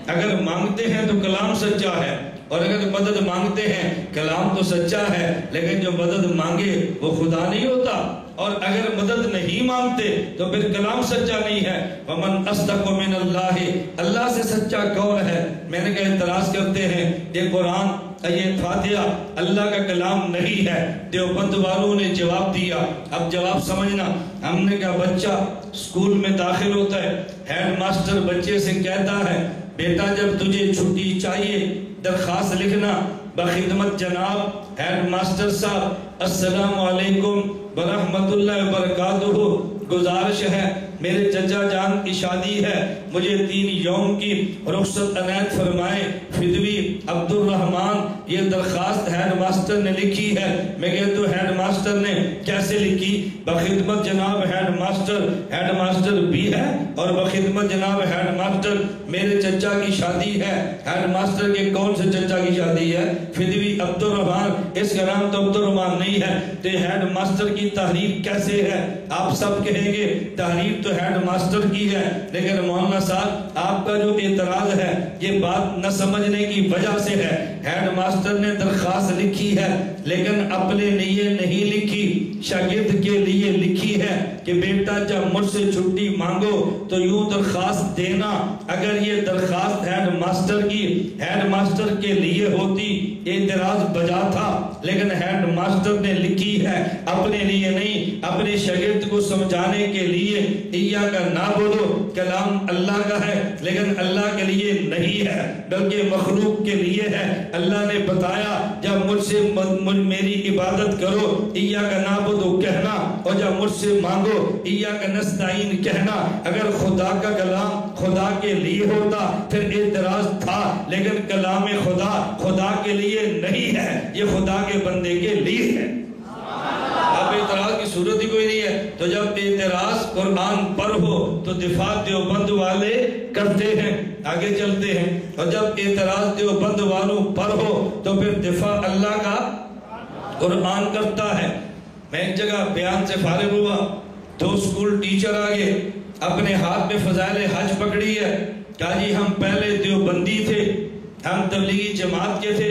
اگر مانگتے ہیں تو کلام سچا ہے، اور اگر مدد مانگتے ہیں کلام تو سچا ہے، لیکن جو مدد مانگے وہ خدا نہیں ہوتا۔ اور اگر مدد نہیں مانگتے تو پھر کلام سچا نہیں ہے۔ وَمَنْ أَصْدَقُ مِنَ اللَّهِ، اللہ سے سچا کون ہے؟ میں نے کہا اعتراض کرتے ہیں یہ قرآن، یہ فاتحہ اللہ کا کلام نہیں ہے۔ دیوبند والوں نے جواب دیا، اب جواب سمجھنا۔ ہم نے کہا بچہ اسکول میں داخل ہوتا ہے، ہیڈ ماسٹر بچے سے کہتا ہے بیٹا جب تجھے چھٹی چاہیے درخواست لکھنا بخدمت جناب ہیڈ ماسٹر صاحب السلام علیکم ورحمۃ اللہ وبرکاتہ، گزارش ہے میرے چچا جان کی شادی ہے، مجھے 3 یوم کی رخصت عنایت فرمائے، فدوی عبد الرحمن، یہ درخواست ہیڈ ماسٹر نے لکھی ہے۔ میں کہتا ہوں ہیڈ ماسٹر نے کیسے لکھی؟ بخدمت جناب ہیڈ ماسٹر بھی ہے، اور بخدمت جناب ہیڈ ماسٹر میرے چچا کی شادی ہے۔ ہیڈ ماسٹر کے کون سے چچا کی شادی ہے؟ فدوی عبد الرحمن، اس کا نام تو عبد الرحمن نہیں ہے، تو ہیڈ ماسٹر کی تحریف کیسے ہے؟ آپ سب کہیں گے تحریف تو ہیڈ ماسٹر کی ہے، لیکن مولانا صاحب آپ کا جو اعتراض ہے یہ بات نہ سمجھنے کی وجہ سے ہے۔ ہیڈ ماسٹر نے درخواست لکھی ہے لیکن اپنے لیے نہیں لکھی، شاگرد کے لیے لکھی ہے کہ بیٹا جب مجھ سے چھٹی مانگو تو یوں درخواست دینا۔ اگر یہ درخواست ہیڈ ماسٹر کے لیے ہوتی اعتراض بجا تھا، لیکن ہیڈ ماسٹر نے لکھی ہے اپنے لیے نہیں، اپنے شاگرد کو سمجھانے کے لیے۔ ایاک نعبد، کلام اللہ کا ہے لیکن اللہ کے لیے نہیں ہے بلکہ مخلوق کے لیے ہے۔ اللہ نے بتایا جب مجھ سے میری عبادت کرو ایاک نعبد کہنا، اور جب مجھ سے مانگو ایاک نستعین کہنا۔ اگر خدا کا کلام خدا کے لیے ہوتا پھر اعتراض تھا، لیکن کلام خدا کے لیے نہیں ہے، یہ خدا کے بندے کے لیے ہے۔ اب اعتراض کی صورت ہی کوئی نہیں ہے۔ تو جب اعتراض قرآن پر ہو تو دفاع دیوبند والے کرتے ہیں، آگے چلتے ہیں، اور جب اعتراض دیوبند والوں پر ہو تو پھر دفاع اللہ کا قرآن کرتا ہے۔ میں ایک جگہ بیان سے فارغ ہوا، 2 اسکول ٹیچر آگے اپنے ہاتھ میں فضائل حج پکڑی ہے، کہا جی ہم پہلے دیوبندی تھے، ہم تبلیغی جماعت کے تھے،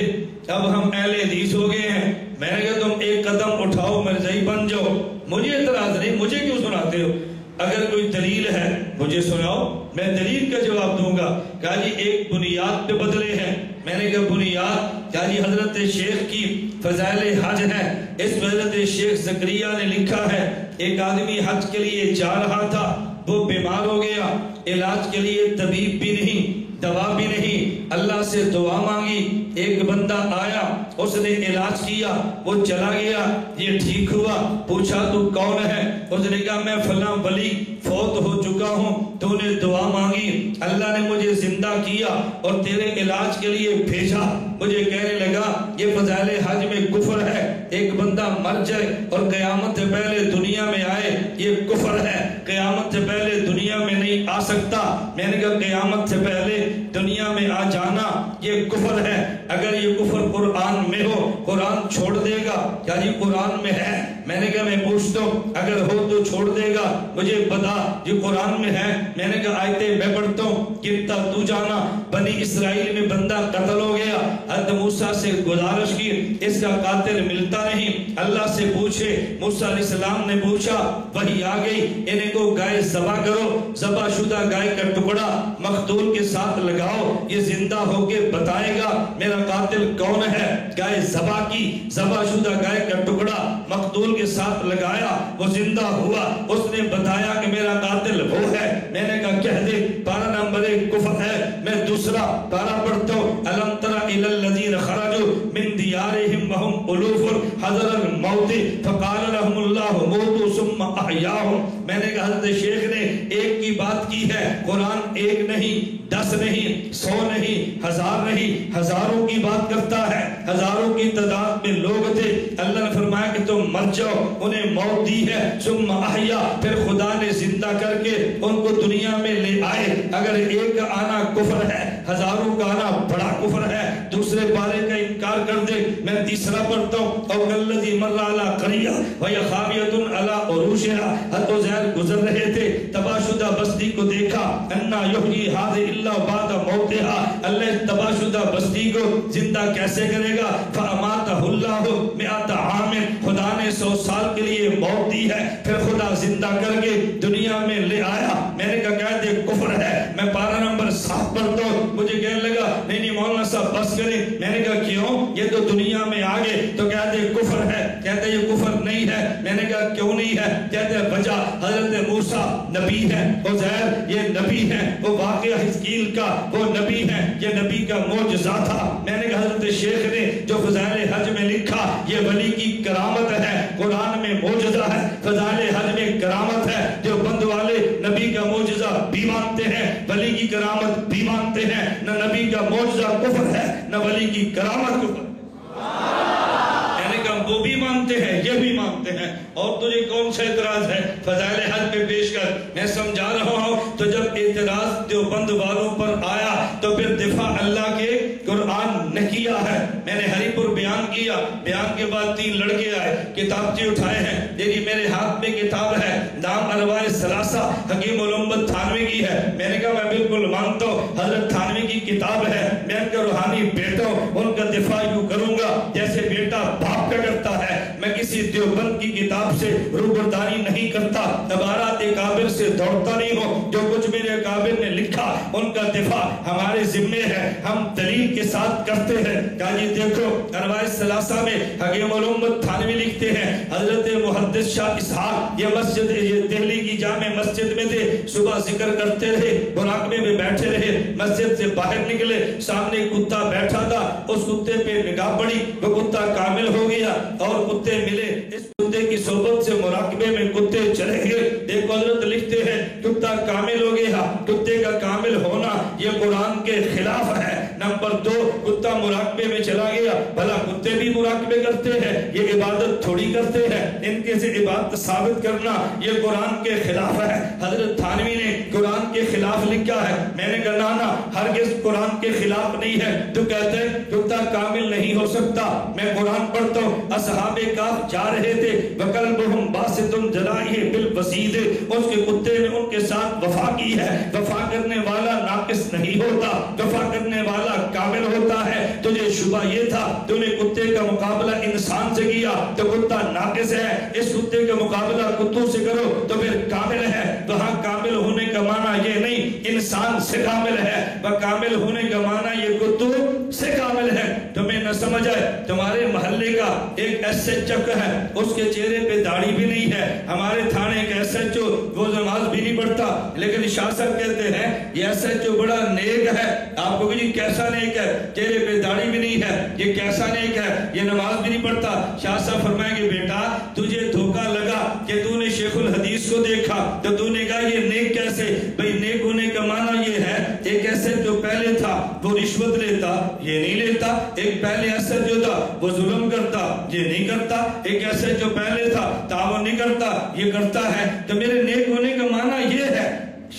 اب ہم اہل حدیث ہو گئے ہیں۔ میں نے کہا تم ایک قدم اٹھاؤ مرزائی بن جاؤ۔ مجھے اعتراض نہیں، مجھے کیوں سناتے ہو؟ اگر کوئی دلیل ہے مجھے سناؤ، میں دلیل کا جواب دوں گا۔ کہا جی ایک بنیاد پہ بدلے ہیں۔ میں نے کہا بنیاد؟ کہا جی حضرت شیخ کی فضائل حج ہے، اس حضرت شیخ زکریا نے لکھا ہے ایک آدمی حج کے لیے جا رہا تھا، وہ بیمار ہو گیا، علاج کے لیے طبیب بھی نہیں، دوا بھی نہیں، اللہ سے دعا مانگی، ایک بندہ آیا، اس نے علاج کیا، وہ چلا گیا، یہ ٹھیک ہوا، پوچھا تو کون ہے؟ اس نے کہا میں فلاں ولی فوت ہو چکا ہوں، تو نے دعا مانگی، اللہ نے مجھے زندہ کیا اور تیرے علاج کے لیے بھیجا۔ مجھے کہنے لگا یہ فضائل حج میں کفر ہے، ایک بندہ مر جائے اور قیامت سے پہلے دنیا میں آئے، یہ کفر ہے، قیامت سے پہلے دنیا میں نہیں آ سکتا۔ میں نے کہا قیامت سے پہلے دنیا میں آ جانا یہ کفر ہے، اگر یہ کفر قرآن میں ہو قرآن چھوڑ دے گا؟ کیا جی قرآن میں ہے؟ میں نے کہا میں پوچھتا ہوں اگر ہو تو چھوڑ دے گا؟ مجھے بتا یہ قرآن میں ہے۔ میں نے کہا آیتیں میں پڑھتا ہوں، گرتا تو جانا، بنی اسرائیل میں بندہ قتل ہو گیا، حضرت موسیٰ سے گزارش کی اس کا قاتل ملتا نہیں، اللہ سے پوچھے، موسیٰ علیہ السلام نے پوچھا، وحی آ گئی، انہیں کو گائے ذبح کرو، ذبح شدہ گائے کا ٹکڑا مقتول کے ساتھ لگاؤ، یہ زندہ ہو کے بتائے گا میرا قاتل کون ہے۔ گائے ذبح کی، ذبح شدہ گائے کا ٹکڑا مقتول کے ساتھ لگایا، وہ زندہ ہوا، اس نے بتایا کہ میرا قاتل وہ ہے۔ میں نے کہا کہہ دے پارہ نمبر 1 کفر ہے۔ میں دوسرا پارہ پڑھتا ہوں، الم تر الی الذین خرجوا من دیارہم وہم الوف حذر الموت فقال لهم اللہ موتوا ثم احیاہم، میں نے کہا حضرت شیخ نے ایک کی بات کی ہے، قرآن ایک نہیں، 10 نہیں، 100 نہیں، 1000 نہیں، ہزاروں کی بات کرتا ہے، ہزاروں کی تعداد میں لوگ تھے، اللہ نے فرمایا کہ تم مر جاؤ، انہیں موت دی ہے، ثم احیا، پھر خدا نے زندہ کر کے ان کو دنیا میں لے آئے۔ اگر ایک کا آنا کفر ہے، ہزاروں کا آنا بڑا کفر ہے، دوسرے پارے کا انکار کر دے، میں تیسرا پڑھتا ہوں، او کالذی مر علی قریہ وہی خاویۃ علی عروشہا، حضرت عزیر گزر رہے تھے، تباہ شدہ بستی کو دیکھا، انا یحیی ہذہ الا بعد موتہا، اللہ تباہ شدہ بستی کو زندہ کیسے کرے گا؟ فاماتہ اللہ مئۃ عام، خدا نے 100 سال کے لیے موت دی ہے، پھر خدا زندہ کر کے دنیا میں لے آیا۔ میں نے کہا قید کفر ہے، میں پارہ نمبر 7 پڑھتا ہوں، مجھے کہنے لگا نہیں مولانا صاحب بس کریں، میں نے کہا کیوں؟ یہ تو دنیا میں آگے تو قید کفر ہے، کہتے یہ کفر نہیں ہے، میں نے کہا کیوں نہیں ہے؟ کہتے وجہ حضرت موسیٰ نبی ہے، عزیر یہ نبی ہے، وہ واقعہ حزقیل کا وہ نبی ہے، یہ نبی کا معجزہ تھا۔ میں نے کہا حضرت شیخ نے جو فضائل حج میں لکھا یہ ولی کی کرامت ہے، قرآن میں معجزہ ہے، فضائل حج میں کرامت ہے، جو بند والے نبی کا معجزہ بھی مانتے ہیں، ولی کی کرامت بھی مانتے ہیں، نہ نبی کا معجزہ کفر ہے نہ ولی کی کرامت کفر، وہ بھی مانتے ہیں یہ بھی مانتے ہیں، اور تجھے کون سا اعتراض ہے؟ فضائل حج پہ پیش کر، میں سمجھا رہا ہوں۔ تو جب اعتراض دیوبند والوں پر آیا تو پھر دفاع اللہ کے قرآن نے کیا ہے۔ میں نے ہری پور بیان کیا، بیان کے بعد 3 لڑکے آئے، کتابچے اٹھائے ہیں، میری میرے ہاتھ میں کتاب ہے، نام ارواح ثلاثہ حکیم الامت تھانوی کی ہے۔ میں نے کہا میں بالکل مانتا ہوں حضرت تھانوی کی کتاب ہے، میں ان کا روحانی بیٹا ہوں، ان کا دفاع یوں کروں گا جیسے بیٹا باپ کا کرتا ہے، میں کسی دیوبند کی کتاب سے روبرداری نہیں کرتا، عبارات اکابر سے دوڑتا نہیں ہوں، جو کچھ میرے اکابر نے لکھا ان کا دفاع ہمارے ذمے ہے، ہم دلیل کے ساتھ کرتے ہیں۔ کہا جی دیکھو ارواح ثلاثہ میں حکیم الامت تھانوی لکھتے ہیں، حضرت محدث شاہ اسحاق یہ مسجد یہ دہلی کی جامع مسجد میں تھے، صبح ذکر کرتے رہے، مراقبے میں بیٹھے رہے، مسجد سے باہر نکلے، سامنے کتا بیٹھا تھا، اس کتے پہ نگاہ پڑی، وہ کتا کامل ہو گیا اور کتے ملے، اس کتے کی صحبت سے مراقبے میں کتے چلے گئے۔ دیکھو حضرت لکھتے ہیں کتا کامل ہو گیا، کتے کا کامل ہونا یہ قرآن کے خلاف ہے۔ نمبر 2 کتا مراقبے میں چلا گیا، بھلا کتے بھی مراقبے کرتے ہیں، یہ عبادت تھوڑی کرتے ہیں، ان کے سے عبادت ثابت کرنا یہ قرآن کے خلاف ہے۔ حضرت تھانوی نے قرآن کے خلاف لکھا ہے، میں نے کہا نا ہرگز قرآن کے خلاف نہیں ہے، تو کہتے ہیں کتا کامل نہیں ہو سکتا۔ میں قرآن پڑھتا ہوں، اصحاب کہف جا رہے تھے، وَقَلْبُهُمْ بَاسِطٌ جَنَاحِهِ بِالْوَسِيدِ، اس کے کتے نے ان کے ساتھ وفا کی ہے۔ وفا کرنے والا ناقص نہیں ہوتا، وفا کرنے والا کامل ہوتا ہے۔ تجھے شبہ یہ تھا تو نے کتے کا مقابلہ انسان سے کیا تو کتا ناقص ہے، اس کتے کا مقابلہ کتوں سے کرو تو پھر کامل ہے۔ وہاں کامل ہونے کا معنی یہ نہیں انسان سے کامل ہے، وہ کامل ہونے کا معنی یہ کتوں سے کامل ہے۔ تمہیں نہ سمجھ آئے، تمہارے محلے کا ایک ایس ایچ او ہے، اس کے چہرے پہ داڑھی بھی نہیں ہے، ہمارے تھانے ایک ایس ایچ او وہ نماز بھی نہیں پڑھتا، لیکن شاہ صاحب کہتے ہیں یہ ایس ایچ او بڑا نیک ہے۔ آپ کو کہ کیسا نیک ہے؟ چہرے پہ داڑھی بھی نہیں ہے، یہ کیسا نیک ہے؟ یہ نماز بھی نہیں پڑھتا۔ شاہ صاحب فرمائیں گے بیٹا تجھے دھوکہ لگا کہ تو نے شیخ الحدیث کو دیکھا تو تو نے کہا یہ نیک کیسے؟ بھئی نیک ہونے کا معنی یہ ہے ایک ایسے جو پہلے تھا وہ رشوت لیتا، یہ نہیں لیتا، ایک پہلے ایسے جو تھا وہ ظلم کرتا، یہ نہیں کرتا، ایک ایسے جو پہلے تھا تعاون نہیں کرتا، یہ کرتا ہے۔ تو میرے نیک ہونے کا معنی یہ ہے،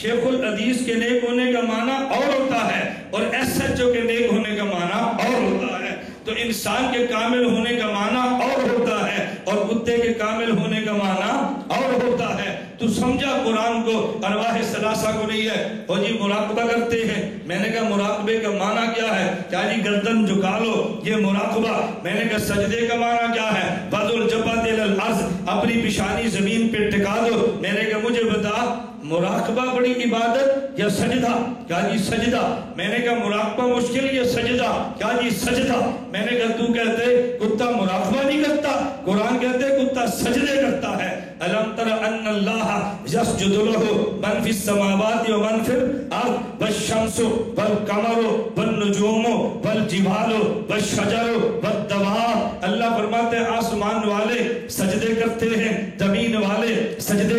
شیخ الحدیث کے نیک ہونے کا معنی اور ہوتا ہے اور ایس ایچ او کے نیک ہونے کا معنی اور ہوتا ہے۔ تو انسان کے کامل ہونے کا معنی اور ہوتا ہے اور کتے کے کامل ہونے کا معنی اور ہوتا ہے۔ تو سمجھا قرآن کو، ارواح ثلاثہ کو نہیں ہے۔ وہ جی مراقبہ کرتے ہیں، میں نے کہا مراقبے کا معنی کیا ہے؟ کیا جی گردن جھکا لو یہ مراقبہ؟ میں نے کہا سجدے کا معنی کیا ہے؟ وَضُعُ الْجَبْهَةِ عَلَى الْأَرْضِ، اپنی پیشانی زمین پہ ٹکا دو۔ میں نے کہا مجھے بتا مراقبہ بڑی عبادت یا سجدہ؟ کیا جی سجدہ۔ میں نے کہا مراقبہ مشکل یا سجدہ؟ کیا جی سجدہ۔ میں نے کہا تو کہتے کتا مراقبہ نہیں کرتا، قرآن کہتے کتا سجدے کرتا ہے۔ أَلَمْ تَرَ أَنَّ اللَّهَ يَسْجُدُ لَهُ مَنْ فِي السَّمَاوَاتِ وَمَنْ فِي الْأَرْضِ وَالشَّمْسُ وَالْقَمَرُ وَالنُّجُومُ وَالْجِبَالُ وَالشَّجَرُ وَالدَّوَابُ، اللہ فرماتے ہیں آسمان والے سجدے کرتے ہیں، زمین والے سجدے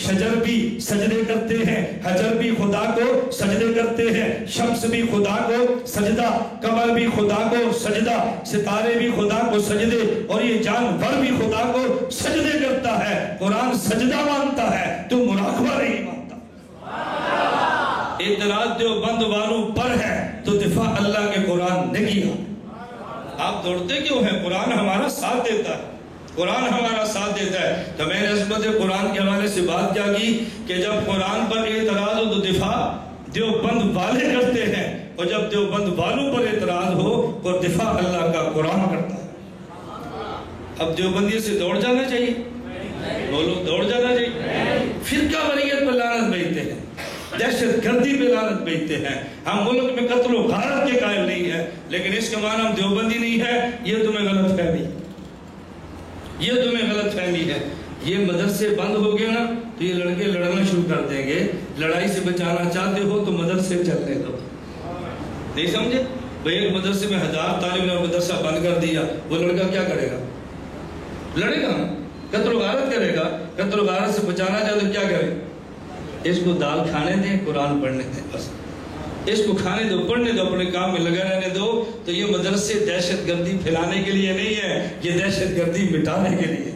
شجر بھی سجدے کرتے ہیں، حجر بھی خدا کو سجدے کرتے ہیں، شمس بھی خدا کو سجدہ، قمر بھی خدا کو سجدہ، ستارے بھی خدا کو سجدے، اور یہ جانور بھی خدا کو سجدے کرتا ہے۔ قرآن سجدہ مانتا ہے، تو مراقبہ نہیں مانتا۔ اعتراض دیوبند والوں پر ہے تو دفاع اللہ کے قرآن نے کیا۔ آپ دوڑتے کیوں ہیں؟ قرآن ہمارا ساتھ دیتا ہے، قرآن ہمارا ساتھ دیتا ہے۔ تو میں نے عظمت قرآن کے حوالے سے بات کیا کی کہ جب قرآن پر اعتراض ہو تو دفاع دیوبند والے کرتے ہیں، اور جب دیوبند والوں پر اعتراض ہو تو دفاع اللہ کا قرآن کرتا ہے۔ اب دیوبندی سے دوڑ جانا چاہیے، وہ لوگ دوڑ جانا چاہیے، فرقہ واریت پر لعنت بھیجتے ہیں، دہشت گردی پہ لعنت بھیجتے ہیں۔ ہم ملک میں قتل و غارت کے قائل نہیں ہے، لیکن اس کے معنی ہم دیوبندی نہیں ہے، یہ تمہیں غلط فہمی، یہ تمہیں غلط فہمی ہے۔ یہ مدرسے بند ہو گئے نا تو یہ لڑکے لڑنا شروع کر دیں گے۔ لڑائی سے بچانا چاہتے ہو تو مدرسے چلنے دو، نہیں سمجھے؟ بھئی ایک مدرسے میں 1000 طالب نے مدرسہ بند کر دیا، وہ لڑکا کیا کرے گا؟ لڑے گا، قتل و غارت کرے گا۔ قتل و غارت سے بچانا چاہتے تو کیا کرے؟ اس کو دال کھانے دیں، قرآن پڑھنے دیں، بس اس کو کھانے دو، پڑھنے دو، اپنے کام میں لگا رہنے دو۔ تو یہ مدرسے دہشت گردی پھیلانے کے لیے نہیں ہے، یہ دہشت گردی مٹانے کے لیے۔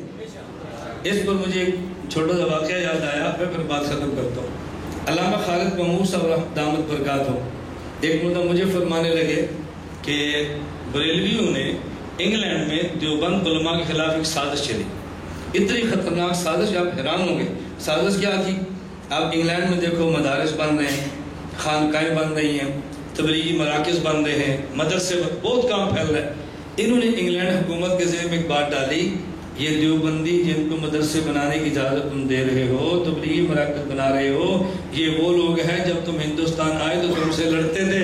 اس پر مجھے ایک چھوٹا سا واقعہ یاد آیا، میں پھر بات ختم کرتا ہوں۔ علامہ خالد محمود صاحب دامت برکات ہو، ایک مدہ مجھے فرمانے لگے کہ بریلویوں نے انگلینڈ میں دیوبند علماء کے خلاف ایک سازش چلی، اتنی خطرناک سازش، آپ حیران ہوں گے۔ سازش کیا تھی؟ آپ انگلینڈ میں دیکھو، مدارس بن رہے ہیں، خانقاہیں بن رہی ہیں، تبلیغی مراکز بن رہے ہیں، مدرسے بہت کام پھیل رہا ہے۔ انہوں نے انگلینڈ حکومت کے ذہن میں ایک بات ڈالی، یہ دیوبندی جن کو مدرسے بنانے کی اجازت تم دے رہے ہو، تبلیغی مراکز بنا رہے ہو، یہ وہ لوگ ہیں جب تم ہندوستان آئے تو تم سے لڑتے تھے،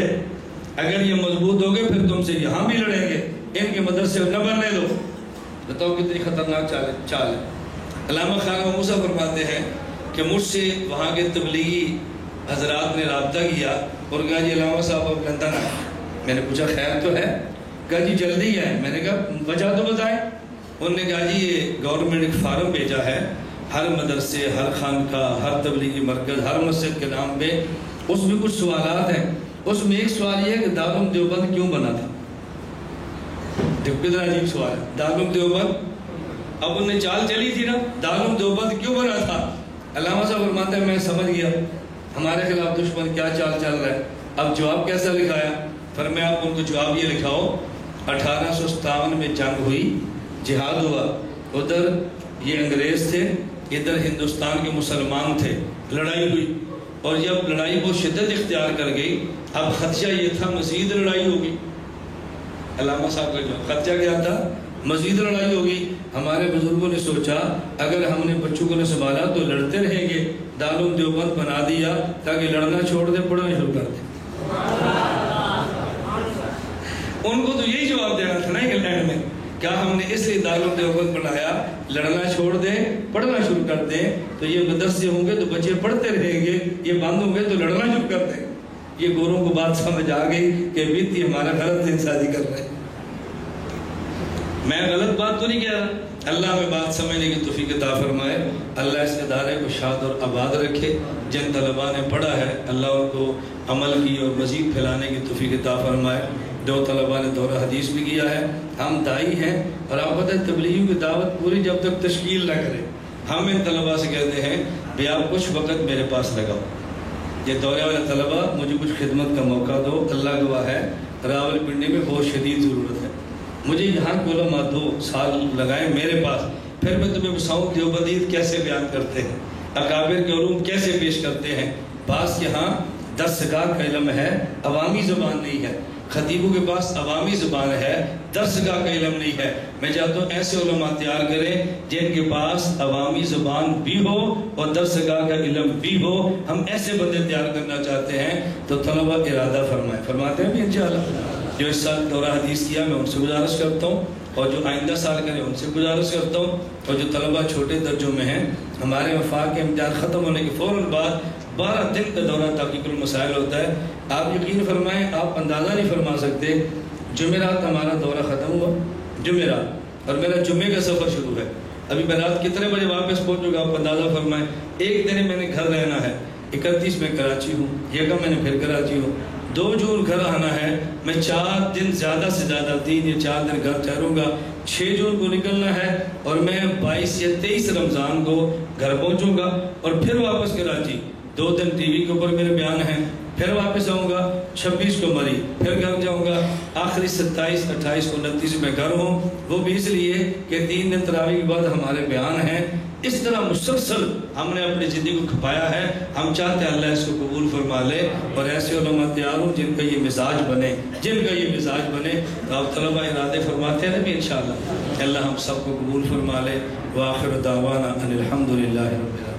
اگر یہ مضبوط ہو گئے پھر تم سے یہاں بھی لڑیں گے، ان کے مدرسے نہ بننے دو۔ بتاؤ کتنی خطرناک چال ہے۔ علامہ خالد محمود صاحب فرماتے ہیں کہ مجھ سے وہاں کے تبلیغی حضرات نے رابطہ کیا اور کہا جی علامہ صاحب اب لندن آئے۔ میں نے پوچھا خیر تو ہے؟ کہا جی جلدی ہے۔ میں نے کہا وجہ تو بتائیں۔ انہوں نے کہا جی یہ گورنمنٹ ایک فارم بھیجا ہے، ہر مدرسے، ہر خانقاہ، ہر تبلیغی مرکز، ہر مسجد کے نام پہ، اس میں کچھ سوالات ہیں۔ اس میں ایک سوال یہ ہے کہ دارالعلوم دیوبند کیوں بنا تھا؟ دیکھو کتنا عجیب سوال ہے، دارالعلوم دیوبند، اب انہیں چال چلی تھی نا، دارالعلوم دیوبند کیوں بنا تھا؟ علامہ صاحب فرماتے ہیں میں سمجھ گیا ہمارے خلاف دشمن کیا چال چل رہا ہے، اب جواب کیسا لکھایا؟ فرمایا آپ ان کو جواب یہ لکھاؤ 1857 میں جنگ ہوئی، جہاد ہوا، ادھر یہ انگریز تھے، ادھر ہندوستان کے مسلمان تھے، لڑائی ہوئی، اور جب لڑائی بہت شدت اختیار کر گئی، اب خدشہ یہ تھا مزید لڑائی ہوگی۔ علامہ صاحب کا جو خدشہ کیا تھا؟ مزید لڑائی ہوگی۔ ہمارے بزرگوں نے سوچا اگر ہم نے بچوں کو نہ سنبھالا تو لڑتے رہیں گے، دارالعلوم دیوبند بنا دیا تاکہ لڑنا چھوڑ دے، پڑھنا شروع کر دے۔ ان کو تو یہی جواب دینا تھا نا انگلینڈ میں، کیا ہم نے اس لیے دارالعلوم دیوبند بنایا لڑنا چھوڑ دیں، پڑھنا شروع کر دیں، تو یہ مدرسے ہوں گے تو بچے پڑھتے رہیں گے، یہ بند ہوں گے تو لڑنا شروع کر دیں۔ یہ گوروں کو بات سمجھ آ گئی کہ بیتی ہمارا غلط انسانی کر رہے ہیں۔ میں غلط بات تو نہیں کہہ رہا، اللہ میں بات سمجھنے کی توفیق عطا فرمائے۔ اللہ اس ادارے کو شاد اور آباد رکھے، جن طلباء نے پڑھا ہے اللہ ان کو عمل کی اور مزید پھیلانے کی توفیق عطا فرمائے۔ جو طلباء نے دورہ حدیث بھی کیا ہے، ہم دائی ہیں اور آپ پتہ ہے تبلیغ کی دعوت پوری جب تک تشکیل نہ کرے، ہم ان طلباء سے کہتے ہیں بھی آپ کچھ وقت میرے پاس لگاؤ، یہ دورے والے طلباء مجھے کچھ خدمت کا موقع دو، اللہ گواہ ہے راول پنڈی میں بہت شدید ضرورت ہے، مجھے یہاں کو علماء 2 سال لگائیں میرے پاس، پھر میں تمہیں بتاؤں دیوبندیت کیسے بیان کرتے ہیں، اکابر کے علوم کیسے پیش کرتے ہیں۔ بعض کے ہاں درسگاہ کا علم ہے، عوامی زبان نہیں ہے، خطیبوں کے پاس عوامی زبان ہے، درسگاہ کا علم نہیں ہے۔ میں چاہتا ہوں ایسے علماء تیار کریں جن کے پاس عوامی زبان بھی ہو اور درسگاہ کا علم بھی ہو، ہم ایسے بندے تیار کرنا چاہتے ہیں، تو طلبہ ارادہ فرماتے ہیں بھی انشاءاللہ۔ جو اس سال دورہ حدیث کیا میں ان سے گزارش کرتا ہوں، اور جو آئندہ سال کریں ان سے گزارش کرتا ہوں، اور جو طلبہ چھوٹے درجوں میں ہیں، ہمارے وفاق کے امتحان ختم ہونے کے فوراً بعد 12 دن کا دورہ تحقیق المسائل ہوتا ہے۔ آپ یقین فرمائیں، آپ اندازہ نہیں فرما سکتے، جمعرات ہمارا دورہ ختم ہوا، جمعرات، اور میرا جمعے کا سفر شروع ہے، ابھی میں رات کتنے بجے واپس پہنچوں گا آپ اندازہ فرمائیں. ایک دن میں نے گھر رہنا ہے. 31 میں کراچی ہوں, یکم میں نے پھر کراچی ہوں, 2 جون گھر آنا ہے. میں 4 دن زیادہ سے زیادہ 3 یا 4 دن گھر ٹھہروں گا. 6 جون کو نکلنا ہے اور میں 22 یا 23 رمضان کو گھر پہنچوں گا اور پھر واپس کراچی. 2 دن ٹی وی کے اوپر میرے بیان ہیں, پھر واپس آؤں گا. 26 کو مری, پھر گھر جاؤں گا. آخری 27 28 کو 29 میں گھر ہوں. وہ بھی اس لیے کہ 3 دن تراویح کے بعد ہمارے بیان ہیں. اس طرح مسلسل ہم نے اپنی زندگی کو کھپایا ہے. ہم چاہتے ہیں اللہ اس کو قبول فرما لے اور ایسے علماء تیار ہوں جن کا یہ مزاج بنے, تو آپ طلبہ ارادے فرماتے ہیں بھی انشاءاللہ اللہ ہم سب کو قبول فرما لے. وآخر دعوانا ان الحمدللہ رب العالمین.